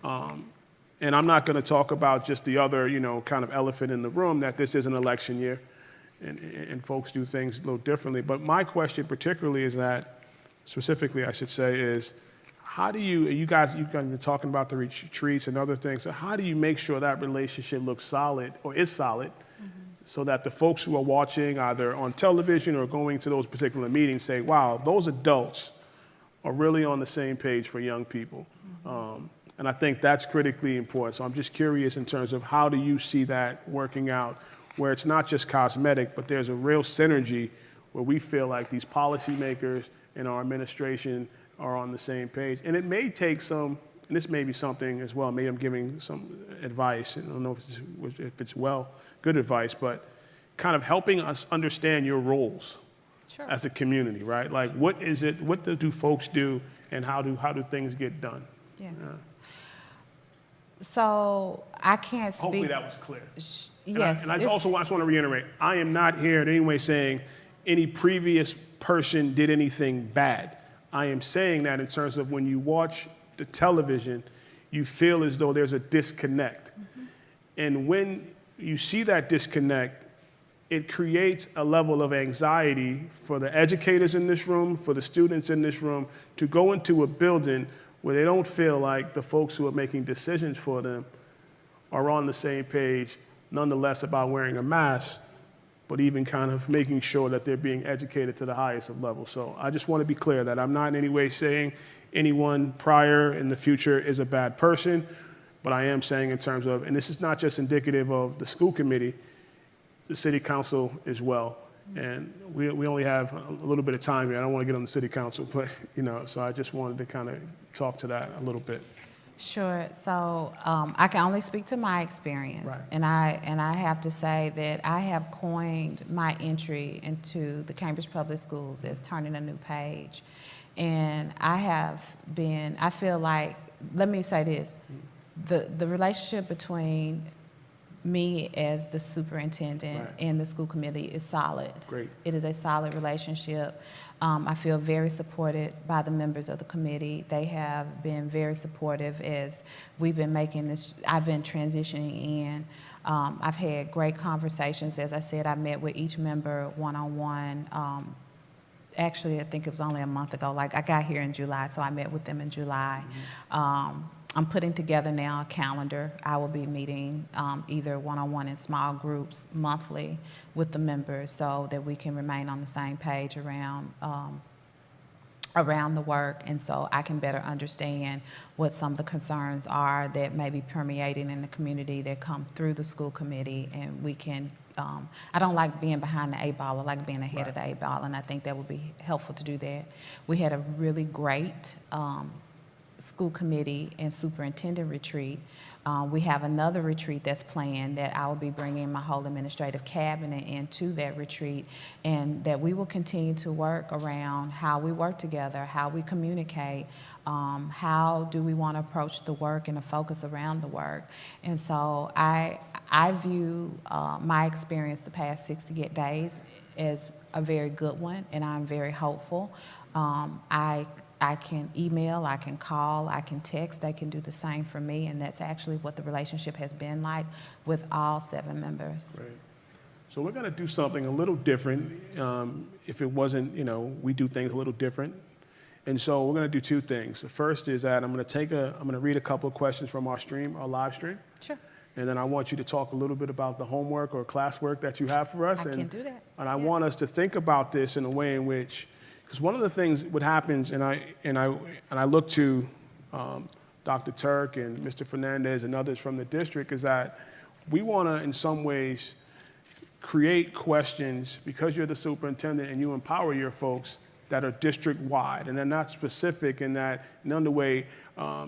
And I'm not going to talk about just the other, kind of elephant in the room, that this is an election year and folks do things a little differently. But my question particularly is that, specifically I should say, is how do you guys are talking about the retreats and other things, so how do you make sure that relationship looks solid or is solid so that the folks who are watching either on television or going to those particular meetings say, wow, those adults are really on the same page for young people. And I think that's critically important. So I'm just curious in terms of how do you see that working out, where it's not just cosmetic, but there's a real synergy where we feel like these policymakers and our administration are on the same page. And it may take some, and this may be something as well, maybe I'm giving some advice, and I don't know if it's good advice, but kind of helping us understand your roles. Sure. As a community, right? Like, what is it? What do folks do, and how do things get done? Yeah. So I can't speak. Hopefully that was clear. Yes. And I just want to reiterate: I am not here in any way saying any previous person did anything bad. I am saying that in terms of when you watch the television, you feel as though there's a disconnect. And when you see that disconnect, it creates a level of anxiety for the educators in this room, for the students in this room, to go into a building where they don't feel like the folks who are making decisions for them are on the same page, nonetheless about wearing a mask, but even kind of making sure that they're being educated to the highest of levels. So I just want to be clear that I'm not in any way saying anyone prior in the future is a bad person, but I am saying in terms of, and this is not just indicative of the school committee, the city council as well. And we only have a little bit of time here. I don't want to get on the city council, but, so I just wanted to kind of talk to that a little bit. Sure. So I can only speak to my experience, Right. and I have to say that I have coined my entry into the Cambridge Public Schools as turning a new page, and I feel like, let me say this, the relationship between me as the superintendent Right. and the school committee is solid. Great. It is a solid relationship. I feel very supported by the members of the committee. They have been very supportive as we've been making this, I've been transitioning in. I've had great conversations. As I said, I met with each member one-on-one. Actually, I think it was only a month ago. Like, I got here in July, so I met with them in July. I'm putting together now a calendar. I will be meeting either one-on-one in small groups monthly with the members so that we can remain on the same page around the work, and so I can better understand what some of the concerns are that may be permeating in the community that come through the school committee, and we can, I don't like being behind the eight ball, I like being ahead of the eight ball, and I think that would be helpful to do that. We had a really great school committee and superintendent retreat. We have another retreat that's planned that I will be bringing my whole administrative cabinet into that retreat, and that we will continue to work around how we work together, how we communicate, how do we want to approach the work and a focus around the work. And so I view my experience the past 60 days as a very good one, and I'm very hopeful. I can email, I can call, I can text, they can do the same for me, and that's actually what the relationship has been like with all 7 members. Right. So we're going to do something a little different. If it wasn't, we do things a little different. And so we're going to do 2 things. The first is that I'm going to read a couple of questions from our live stream. Sure. And then I want you to talk a little bit about the homework or classwork that you have for us. I can do that. And I want us to think about this in a way in which, because one of the things what happens, and I look to Dr. Turk and Mr. Fernandez and others from the district, is that we want to, in some ways, create questions because you're the superintendent and you empower your folks that are district-wide, and they're not specific in that, in another way,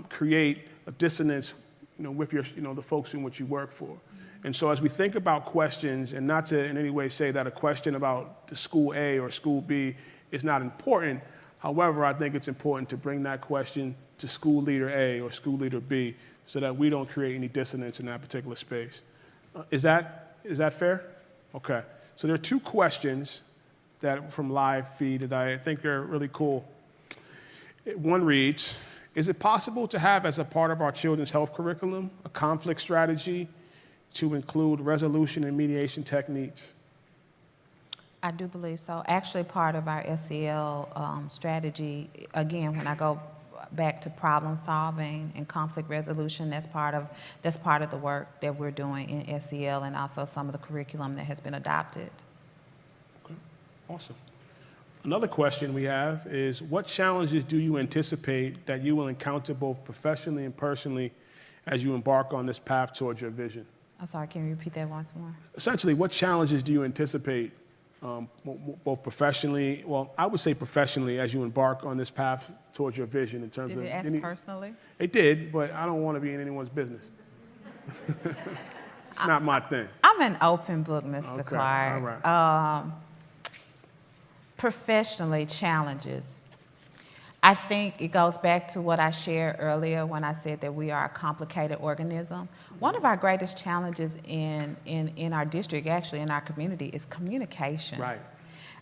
create a dissonance, with your, the folks in which you work for. And so as we think about questions, and not to in any way say that a question about the school A or school B is not important. However, I think it's important to bring that question to school leader A or school leader B so that we don't create any dissonance in that particular space. Is that fair? Okay. So there are 2 questions that from live feed that I think are really cool. One reads, is it possible to have as a part of our children's health curriculum a conflict strategy to include resolution and mediation techniques? I do believe so. Actually, part of our SEL strategy, again, when I go back to problem solving and conflict resolution, that's part of the work that we're doing in SEL, and also some of the curriculum that has been adopted. Okay, awesome. Another question we have is, what challenges do you anticipate that you will encounter both professionally and personally as you embark on this path towards your vision? I'm sorry, can you repeat that once more? Essentially, what challenges do you anticipate both professionally, I would say professionally, as you embark on this path towards your vision in terms of... Did it ask personally? It did, but I don't want to be in anyone's business. It's not my thing. I'm an open book, Mr. Clark. All right. Professionally, challenges. I think it goes back to what I shared earlier when I said that we are a complicated organism. One of our greatest challenges in our district, actually in our community, is communication. Right.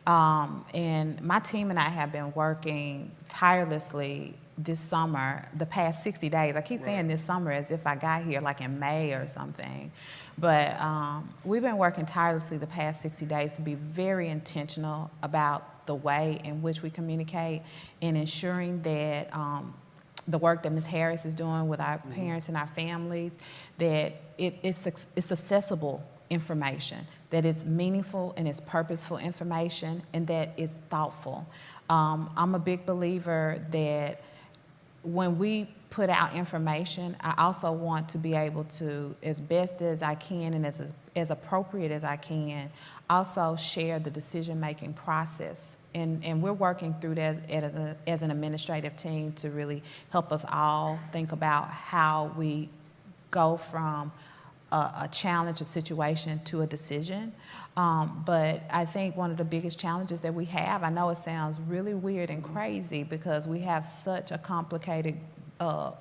And my team and I have been working tirelessly this summer, the past 60 days. I keep saying this summer as if I got here like in May or something. But we've been working tirelessly the past 60 days to be very intentional about the way in which we communicate and ensuring that the work that Ms. Harris is doing with our parents and our families, that it's accessible information, that it's meaningful and it's purposeful information, and that it's thoughtful. I'm a big believer that when we put out information, I also want to be able to, as best as I can and as appropriate as I can, also share the decision-making process. And we're working through that as an administrative team to really help us all think about how we go from a challenge, a situation, to a decision. But I think one of the biggest challenges that we have, I know it sounds really weird and crazy because we have such a complicated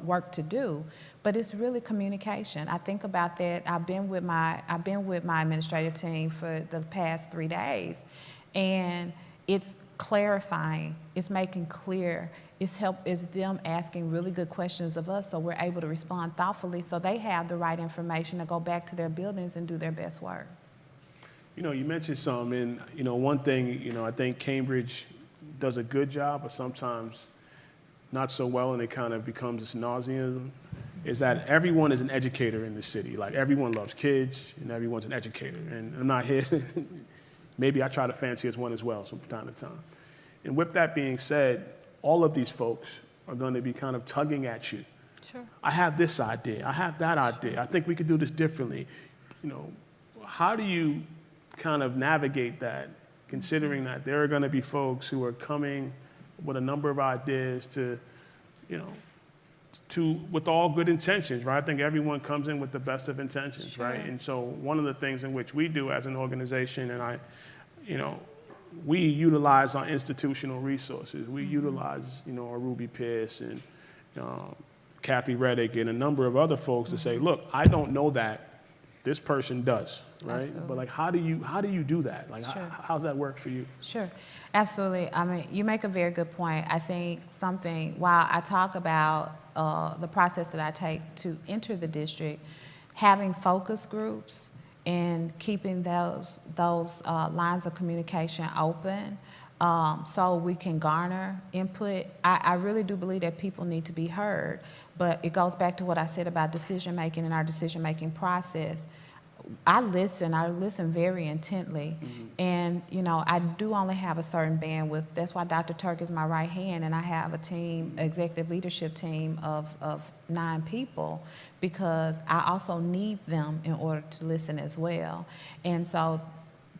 work to do, but it's really communication. I think about that. I've been with my administrative team for the past 3 days, and it's clarifying, it's making clear, it's them asking really good questions of us so we're able to respond thoughtfully so they have the right information to go back to their buildings and do their best work. You know, you mentioned some, and, you know, one thing, you know, I think Cambridge does a good job, but sometimes not so well, and it kind of becomes this nauseum, is that everyone is an educator in the city. Like, everyone loves kids, and everyone's an educator. And I'm not here, maybe I try to fancy as one as well from time to time. And with that being said, all of these folks are going to be kind of tugging at you. Sure. I have this idea, I have that idea, I think we could do this differently. You know, how do you kind of navigate that, considering that there are going to be folks who are coming with a number of ideas to, you know, with all good intentions, right? I think everyone comes in with the best of intentions, sure. right? And so one of the things in which we do as an organization, and you know, we utilize our institutional resources. We utilize, you know, our Ruby Pierce and Kathy Reddick and a number of other folks to say, look, I don't know that, this person does, right? Absolutely. But like, how do you do that? Like, sure. how's that work for you? Sure, absolutely. I mean, you make a very good point. I think while I talk about the process that I take to enter the district, having focus groups and keeping those lines of communication open so we can garner input. I really do believe that people need to be heard, but it goes back to what I said about decision-making and our decision-making process. I listen very intently, and, you know, I do only have a certain bandwidth. That's why Dr. Turk is my right hand, and I have a team, executive leadership team of 9 people, because I also need them in order to listen as well. And so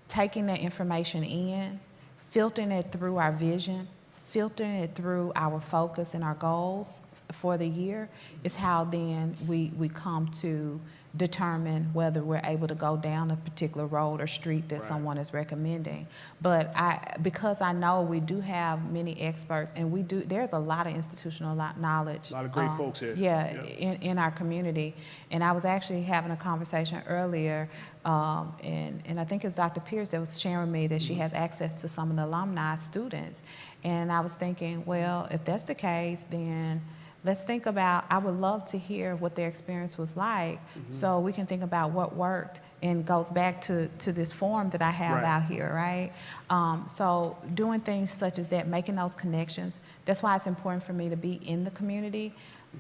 taking that information in, filtering it through our vision, filtering it through our focus and our goals for the year is how then we come to determine whether we're able to go down a particular road or street that someone is recommending. But because I know we do have many experts, and there's a lot of institutional knowledge. A lot of great folks here. Yeah, in our community. And I was actually having a conversation earlier, and I think it's Dr. Pierce that was sharing with me that she has access to some of the alumni students. And I was thinking, well, if that's the case, then let's think about, I would love to hear what their experience was like, so we can think about what worked, and goes back to this forum that I have out here, right? So doing things such as that, making those connections, that's why it's important for me to be in the community.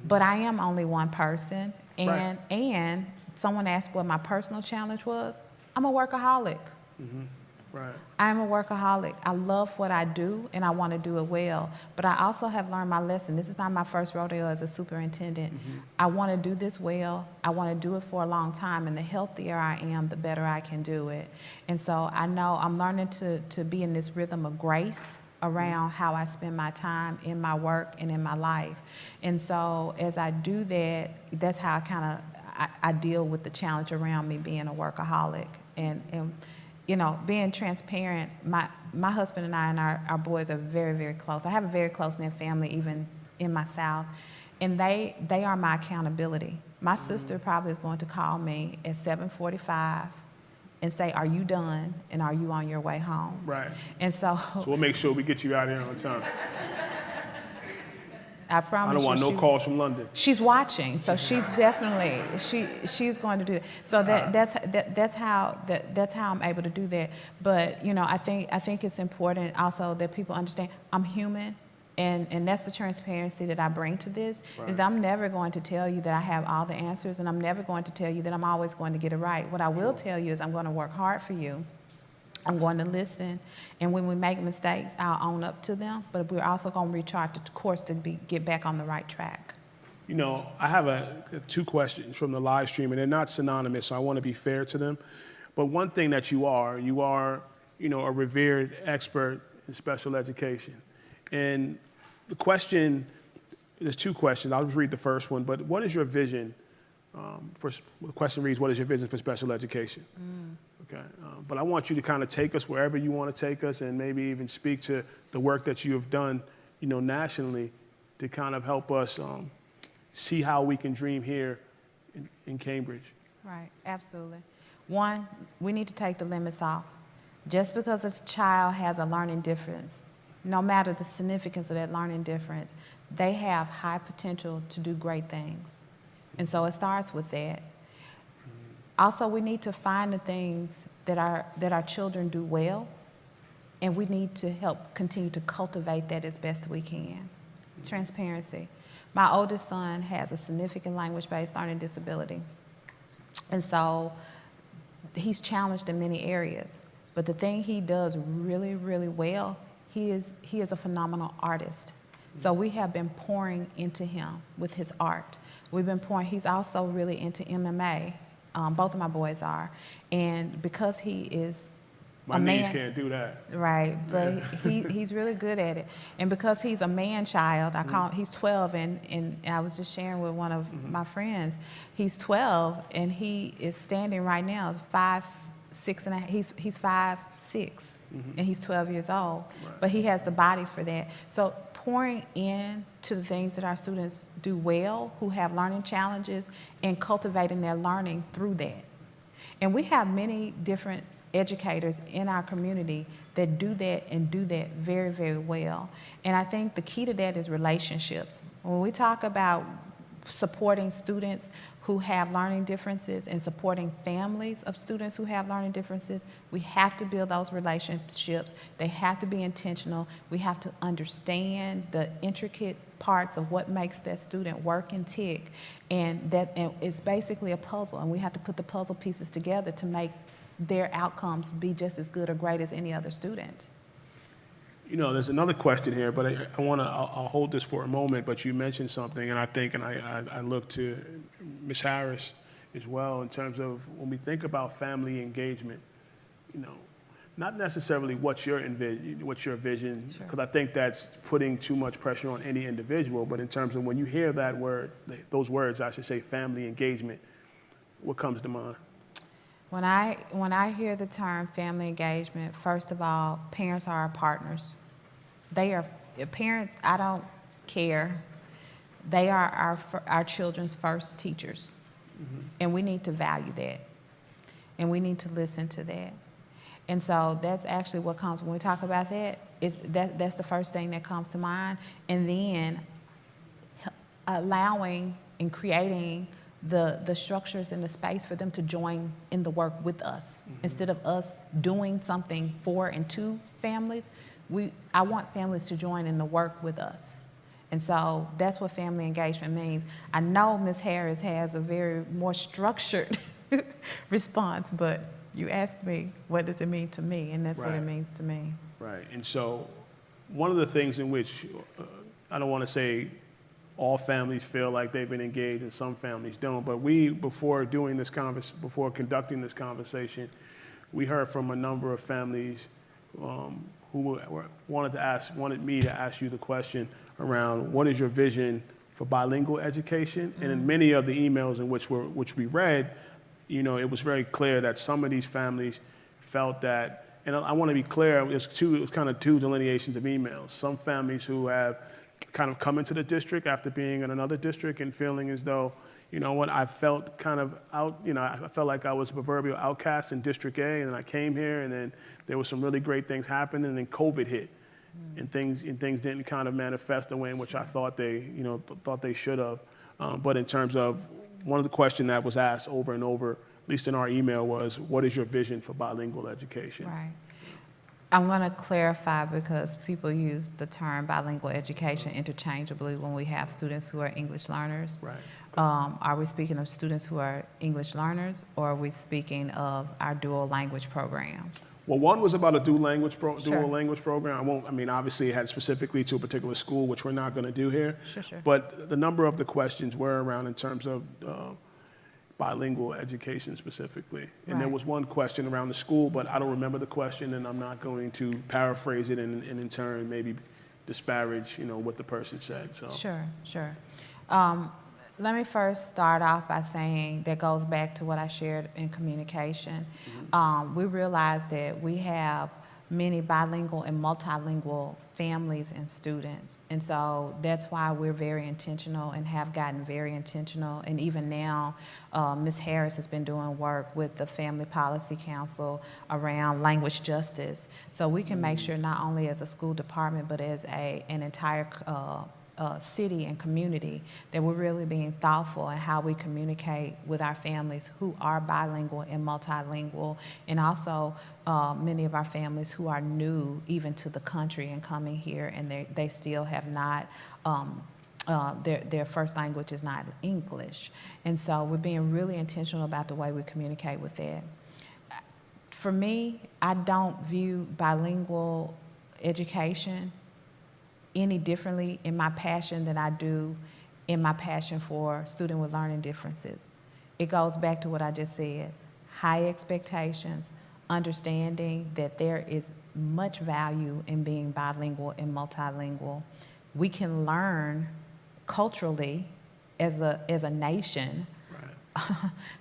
But I am only one person, and someone asked what my personal challenge was. I'm a workaholic. Right. I'm a workaholic. I love what I do, and I want to do it well. But I also have learned my lesson. This is not my first rodeo as a superintendent. I want to do this well. I want to do it for a long time, and the healthier I am, the better I can do it. And so I know I'm learning to be in this rhythm of grace around how I spend my time in my work and in my life. And so as I do that, that's how I deal with the challenge around me being a workaholic. And you know, being transparent, my husband and I and our boys are very, very close. I have a very close-knit family, even in my South, and they are my accountability. My sister probably is going to call me at 7:45 and say, are you done and are you on your way home? Right. And so So we'll make sure we get you out here on time. I promise I don't want you, no calls from London. she's watching, so she's definitely she's going to do that. So that's how I'm able to do that. But you know, I think it's important also that people understand I'm human, and that's the transparency that I bring to this. Right. Is that I'm never going to tell you that I have all the answers, and I'm never going to tell you that I'm always going to get it right. What I will tell you is I'm going to work hard for you. I'm going to listen, and when we make mistakes, I'll own up to them, but we're also going to recharge the course to get back on the right track. You know, I have two questions from the live stream, and they're not synonymous, so I want to be fair to them. But one thing that you are, you know, a revered expert in special education. And the question, there's two questions. I'll just read the first one, but what is your vision the question reads, what is your vision for special education? Okay, but I want you to kind of take us wherever you want to take us, and maybe even speak to the work that you have done, you know, nationally, to kind of help us see how we can dream here in Cambridge. Right, absolutely. One, we need to take the limits off. Just because a child has a learning difference, no matter the significance of that learning difference, they have high potential to do great things. And so it starts with that. Also, we need to find the things that our children do well, and we need to help continue to cultivate that as best we can. Transparency. My oldest son has a significant language-based learning disability, and so he's challenged in many areas. But the thing he does really, really well, he is a phenomenal artist. So we have been pouring into him with his art. We've been pouring. He's also really into MMA. Both of my boys are, and because he is my knees can't do that. Right, but he's really good at it. And because he's a man child, he's 12, and I was just sharing with one of my friends, he's 12, and he is standing right now, 5'6" and he's 5'6", and he's 12 years old, but he has the body for that. So pouring in to the things that our students do well, who have learning challenges, and cultivating their learning through that. And we have many different educators in our community that do that and do that very, very well. And I think the key to that is relationships. When we talk about supporting students who have learning differences and supporting families of students who have learning differences, we have to build those relationships. They have to be intentional. We have to understand the intricate parts of what makes that student work and tick. And it's basically a puzzle, and we have to put the puzzle pieces together to make their outcomes be just as good or great as any other student. You know, there's another question here, but I'll hold this for a moment, but you mentioned something, and I look to Ms. Harris as well in terms of when we think about family engagement, you know, not necessarily what's your vision, because I think that's putting too much pressure on any individual, but in terms of when you hear that word, those words, I should say family engagement, what comes to mind? When I hear the term family engagement, first of all, parents are our partners. They are parents. I don't care. They are our children's first teachers, and we need to value that, and we need to listen to that. And so that's actually what comes when we talk about that. That's the first thing that comes to mind, and then allowing and creating the structures and the space for them to join in the work with us. Instead of us doing something for and to families, I want families to join in the work with us. And so that's what family engagement means. I know Ms. Harris has a very more structured response, but you asked me, what does it mean to me? And that's what it means to me. Right, and so one of the things in which, I don't want to say all families feel like they've been engaged and some families don't, but before conducting this conversation, we heard from a number of families who wanted me to ask you the question around what is your vision for bilingual education? And in many of the emails in which we read, you know, it was very clear that some of these families felt that, and I want to be clear, it was kind of two delineations of emails. Some families who have kind of coming to the district after being in another district and feeling as though, you know what, I felt kind of out, you know, I felt like I was a proverbial outcast in District A, and then I came here, and then there was some really great things happening, and then COVID hit, and things didn't kind of manifest the way in which I thought they, you know, thought they should have. But in terms of one of the questions that was asked over and over, at least in our email, was, what is your vision for bilingual education? Right. I'm going to clarify because people use the term bilingual education interchangeably when we have students who are English learners. Right. Are we speaking of students who are English learners, or are we speaking of our dual language programs? Well, one was about a dual language program. I mean, obviously it had specifically to a particular school, which we're not going to do here. Sure. But the number of the questions were around in terms of bilingual education specifically. And there Right. was one question around the school, but I don't remember the question, and I'm not going to paraphrase it and in turn maybe disparage, you know, what the person said. So. Sure. Let me first start off by saying that goes back to what I shared in communication. We realize that we have many bilingual and multilingual families and students. And so that's why we're very intentional and have gotten very intentional. And even now, Ms. Harris has been doing work with the Family Policy Council around language justice. So we can make sure not only as a school department, but as an entire city and community, that we're really being thoughtful in how we communicate with our families who are bilingual and multilingual, and also many of our families who are new even to the country and coming here, and they still have not, their first language is not English. And so we're being really intentional about the way we communicate with that. For me, I don't view bilingual education any differently in my passion than I do in my passion for student with learning differences. It goes back to what I just said, high expectations, understanding that there is much value in being bilingual and multilingual. We can learn culturally as a nation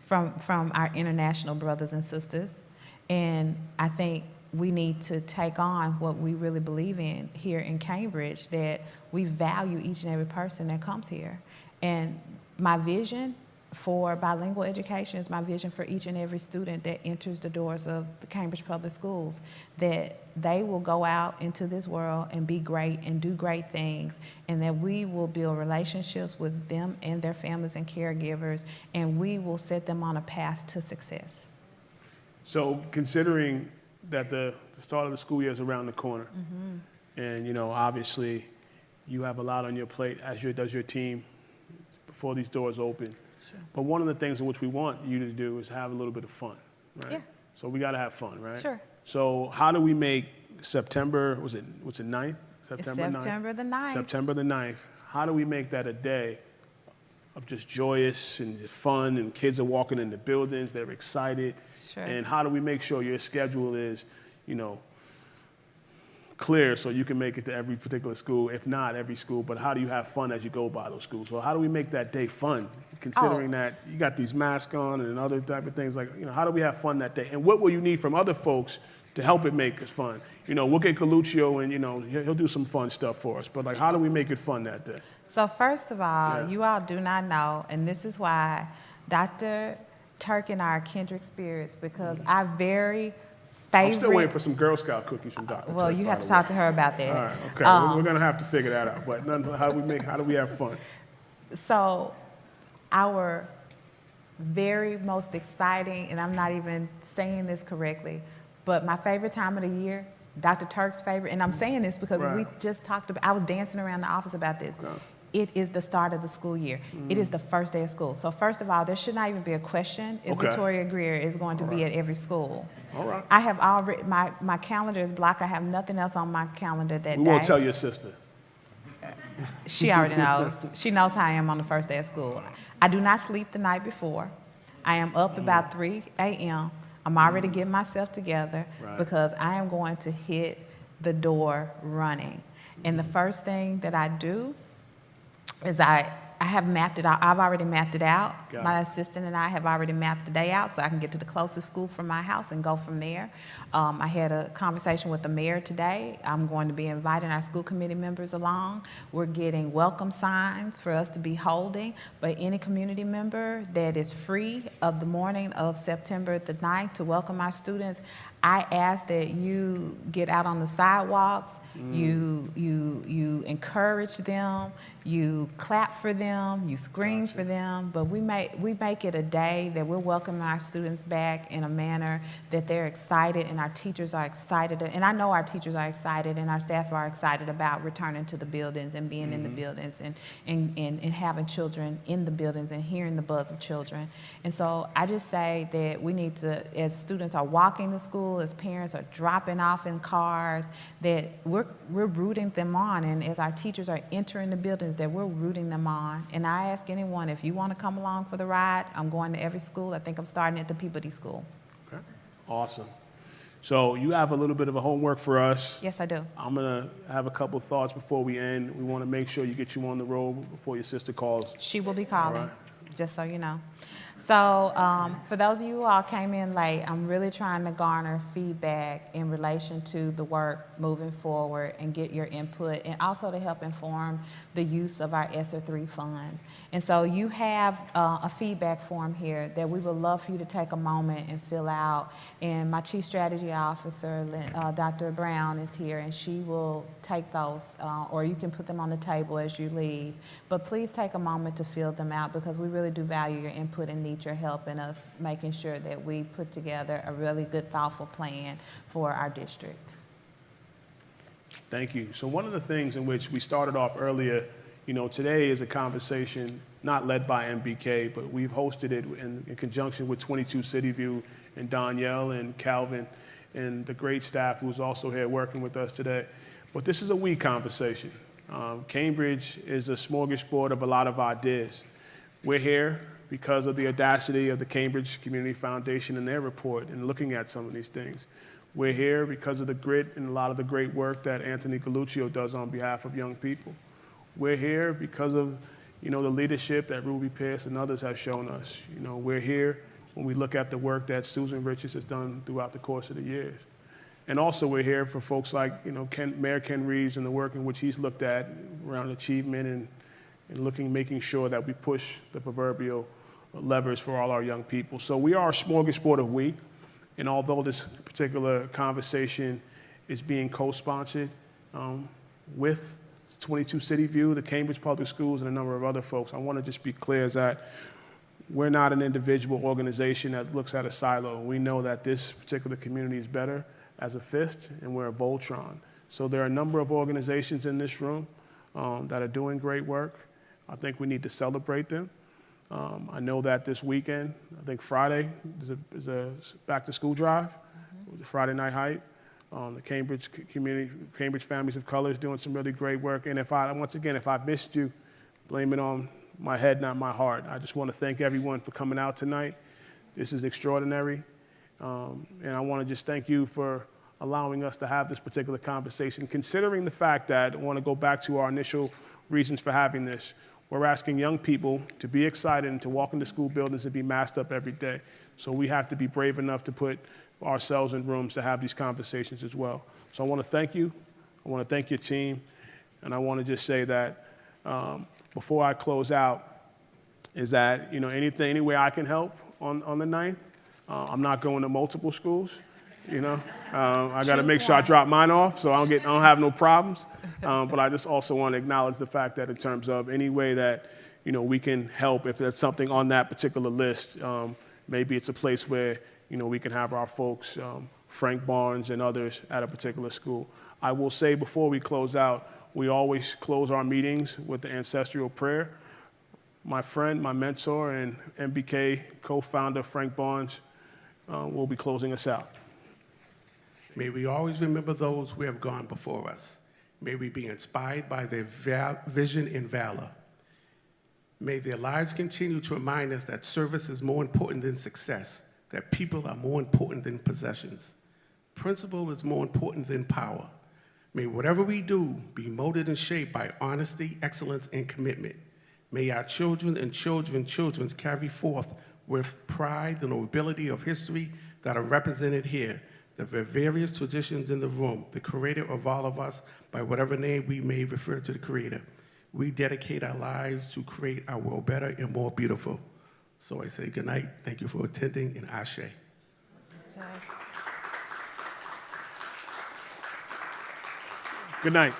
from our international brothers and sisters, and I think we need to take on what we really believe in here in Cambridge, that we value each and every person that comes here. And my vision for bilingual education is my vision for each and every student that enters the doors of the Cambridge Public Schools, that they will go out into this world and be great and do great things, and that we will build relationships with them and their families and caregivers, and we will set them on a path to success. So considering that the start of the school year is around the corner, and you know, obviously, you have a lot on your plate, as does your team, before these doors open. Sure. But one of the things in which we want you to do is have a little bit of fun, right? Yeah. So we got to have fun, right? Sure. So how do we make September, what's it 9th? September the 9th. September the 9th. How do we make that a day of just joyous and just fun, and kids are walking in the buildings, they're excited? Sure. And how do we make sure your schedule is, you know, clear so you can make it to every particular school, if not every school, but how do you have fun as you go by those schools? So how do we make that day fun, considering that you got these masks on and other type of things, like, you know, how do we have fun that day? And what will you need from other folks to help it make it fun? You know, we'll get Coluccio and, you know, he'll do some fun stuff for us, but like, how do we make it fun that day? So first of all, you all do not know, and this is why Dr. Turk and I are kindred spirits, because our very favorite... I'm still waiting for some Girl Scout cookies from Dr. Well, Turk, you have to talk to her about that. All right, okay, we're gonna have to figure that out, but how do we have fun? So our very most exciting, and I'm not even saying this correctly, but my favorite time of the year, Dr. Turk's favorite, and I'm saying this because we just talked about, I was dancing around the office about this. Okay. It is the start of the school year. It is the first day of school. So first of all, there should not even be a question if Victoria Greer is going to be at every school. All right. I have already, my calendar is blocked. I have nothing else on my calendar that day. We won't tell your sister. She already knows. She knows how I am on the first day of school. I do not sleep the night before. I am up about 3 a.m. I'm already getting myself together because I am going to hit the door running. And the first thing that I do is I have mapped it out. I've already mapped it out. Got My assistant and I have already mapped the day out so I can get to the closest school from my house and go from there. I had a conversation with the mayor today. I'm going to be inviting our school committee members along. We're getting welcome signs for us to be holding, but any community member that is free of the morning of September the 9th to welcome our students, I ask that you get out on the sidewalks, you encourage them, you clap for them, you scream for them, but we make it a day that we're welcoming our students back in a manner that they're excited and our teachers are excited. And I know our teachers are excited and our staff are excited about returning to the buildings and being in the buildings and having children in the buildings and hearing the buzz of children. And so I just say that we need to, as students are walking to school, as parents are dropping off in cars, that we're rooting them on, and as our teachers are entering the buildings, that we're rooting them on. And I ask anyone, if you want to come along for the ride, I'm going to every school. I think I'm starting at the Peabody School. Okay, awesome. So you have a little bit of a homework for us. Yes, I do. I'm going to have a couple of thoughts before we end. We want to make sure you get you on the road before your sister calls. She will be calling, All right. just so you know. So for those of you who all came in late, I'm really trying to garner feedback in relation to the work moving forward and get your input, and also to help inform the use of our ESSER 3 funds. And so you have a feedback form here that we would love for you to take a moment and fill out. And my Chief Strategy Officer, Dr. Brown, is here, and she will take those, or you can put them on the table as you leave. But please take a moment to fill them out, because we really do value your input and need your help in us making sure that we put together a really good, thoughtful plan for our district. Thank you. So one of the things in which we started off earlier, you know, today is a conversation not led by MBK, but we've hosted it in conjunction with 22 City View and Danielle and Calvin and the great staff who's also here working with us today. But this is a we conversation. Cambridge is a smorgasbord of a lot of ideas. We're here because of the audacity of the Cambridge Community Foundation and their report and looking at some of these things. We're here because of the grit and a lot of the great work that Anthony Galluccio does on behalf of young people. We're here because of, you know, the leadership that Ruby Pierce and others have shown us. You know, we're here when we look at the work that Susan Richards has done throughout the course of the years. And also we're here for folks like, you know, Mayor Ken Reeves and the work in which he's looked at around achievement and making sure that we push the proverbial levers for all our young people. So we are a smorgasbord of we, and although this particular conversation is being co-sponsored with 22 City View, the Cambridge Public Schools, and a number of other folks, I want to just be clear is that we're not an individual organization that looks at a silo. We know that this particular community is better as a fist, and we're a Voltron. So there are a number of organizations in this room that are doing great work. I think we need to celebrate them. I know that this weekend, I think Friday, is a back-to-school drive, the Friday Night Hype. The Cambridge community, Cambridge Families of Color is doing some really great work. And if I missed you, blame it on my head, not my heart. I just want to thank everyone for coming out tonight. This is extraordinary. And I want to just thank you for allowing us to have this particular conversation, considering the fact that I want to go back to our initial reasons for having this. We're asking young people to be excited and to walk into school buildings and be masked up every day. So we have to be brave enough to put ourselves in rooms to have these conversations as well. So I want to thank you. I want to thank your team. And I want to just say that before I close out, is that, you know, any way I can help on the 9th, I'm not going to multiple schools, you know. I got to make sure I drop mine off so I don't have no problems. But I just also want to acknowledge the fact that in terms of any way that, you know, we can help, if there's something on that particular list, maybe it's a place where, you know, we can have our folks, Frank Barnes and others at a particular school. I will say before we close out, we always close our meetings with the ancestral prayer. My friend, my mentor, and MBK co-founder Frank Barnes will be closing us out. May we always remember those who have gone before us. May we be inspired by their vision and valor. May their lives continue to remind us that service is more important than success, that people are more important than possessions. Principle is more important than power. May whatever we do be molded and shaped by honesty, excellence, and commitment. May our children and children's children carry forth with pride the nobility of history that are represented here, the various traditions in the room, the creator of all of us, by whatever name we may refer to the creator. We dedicate our lives to create our world better and more beautiful. So I say good night. Thank you for attending, and Ashe. Good night.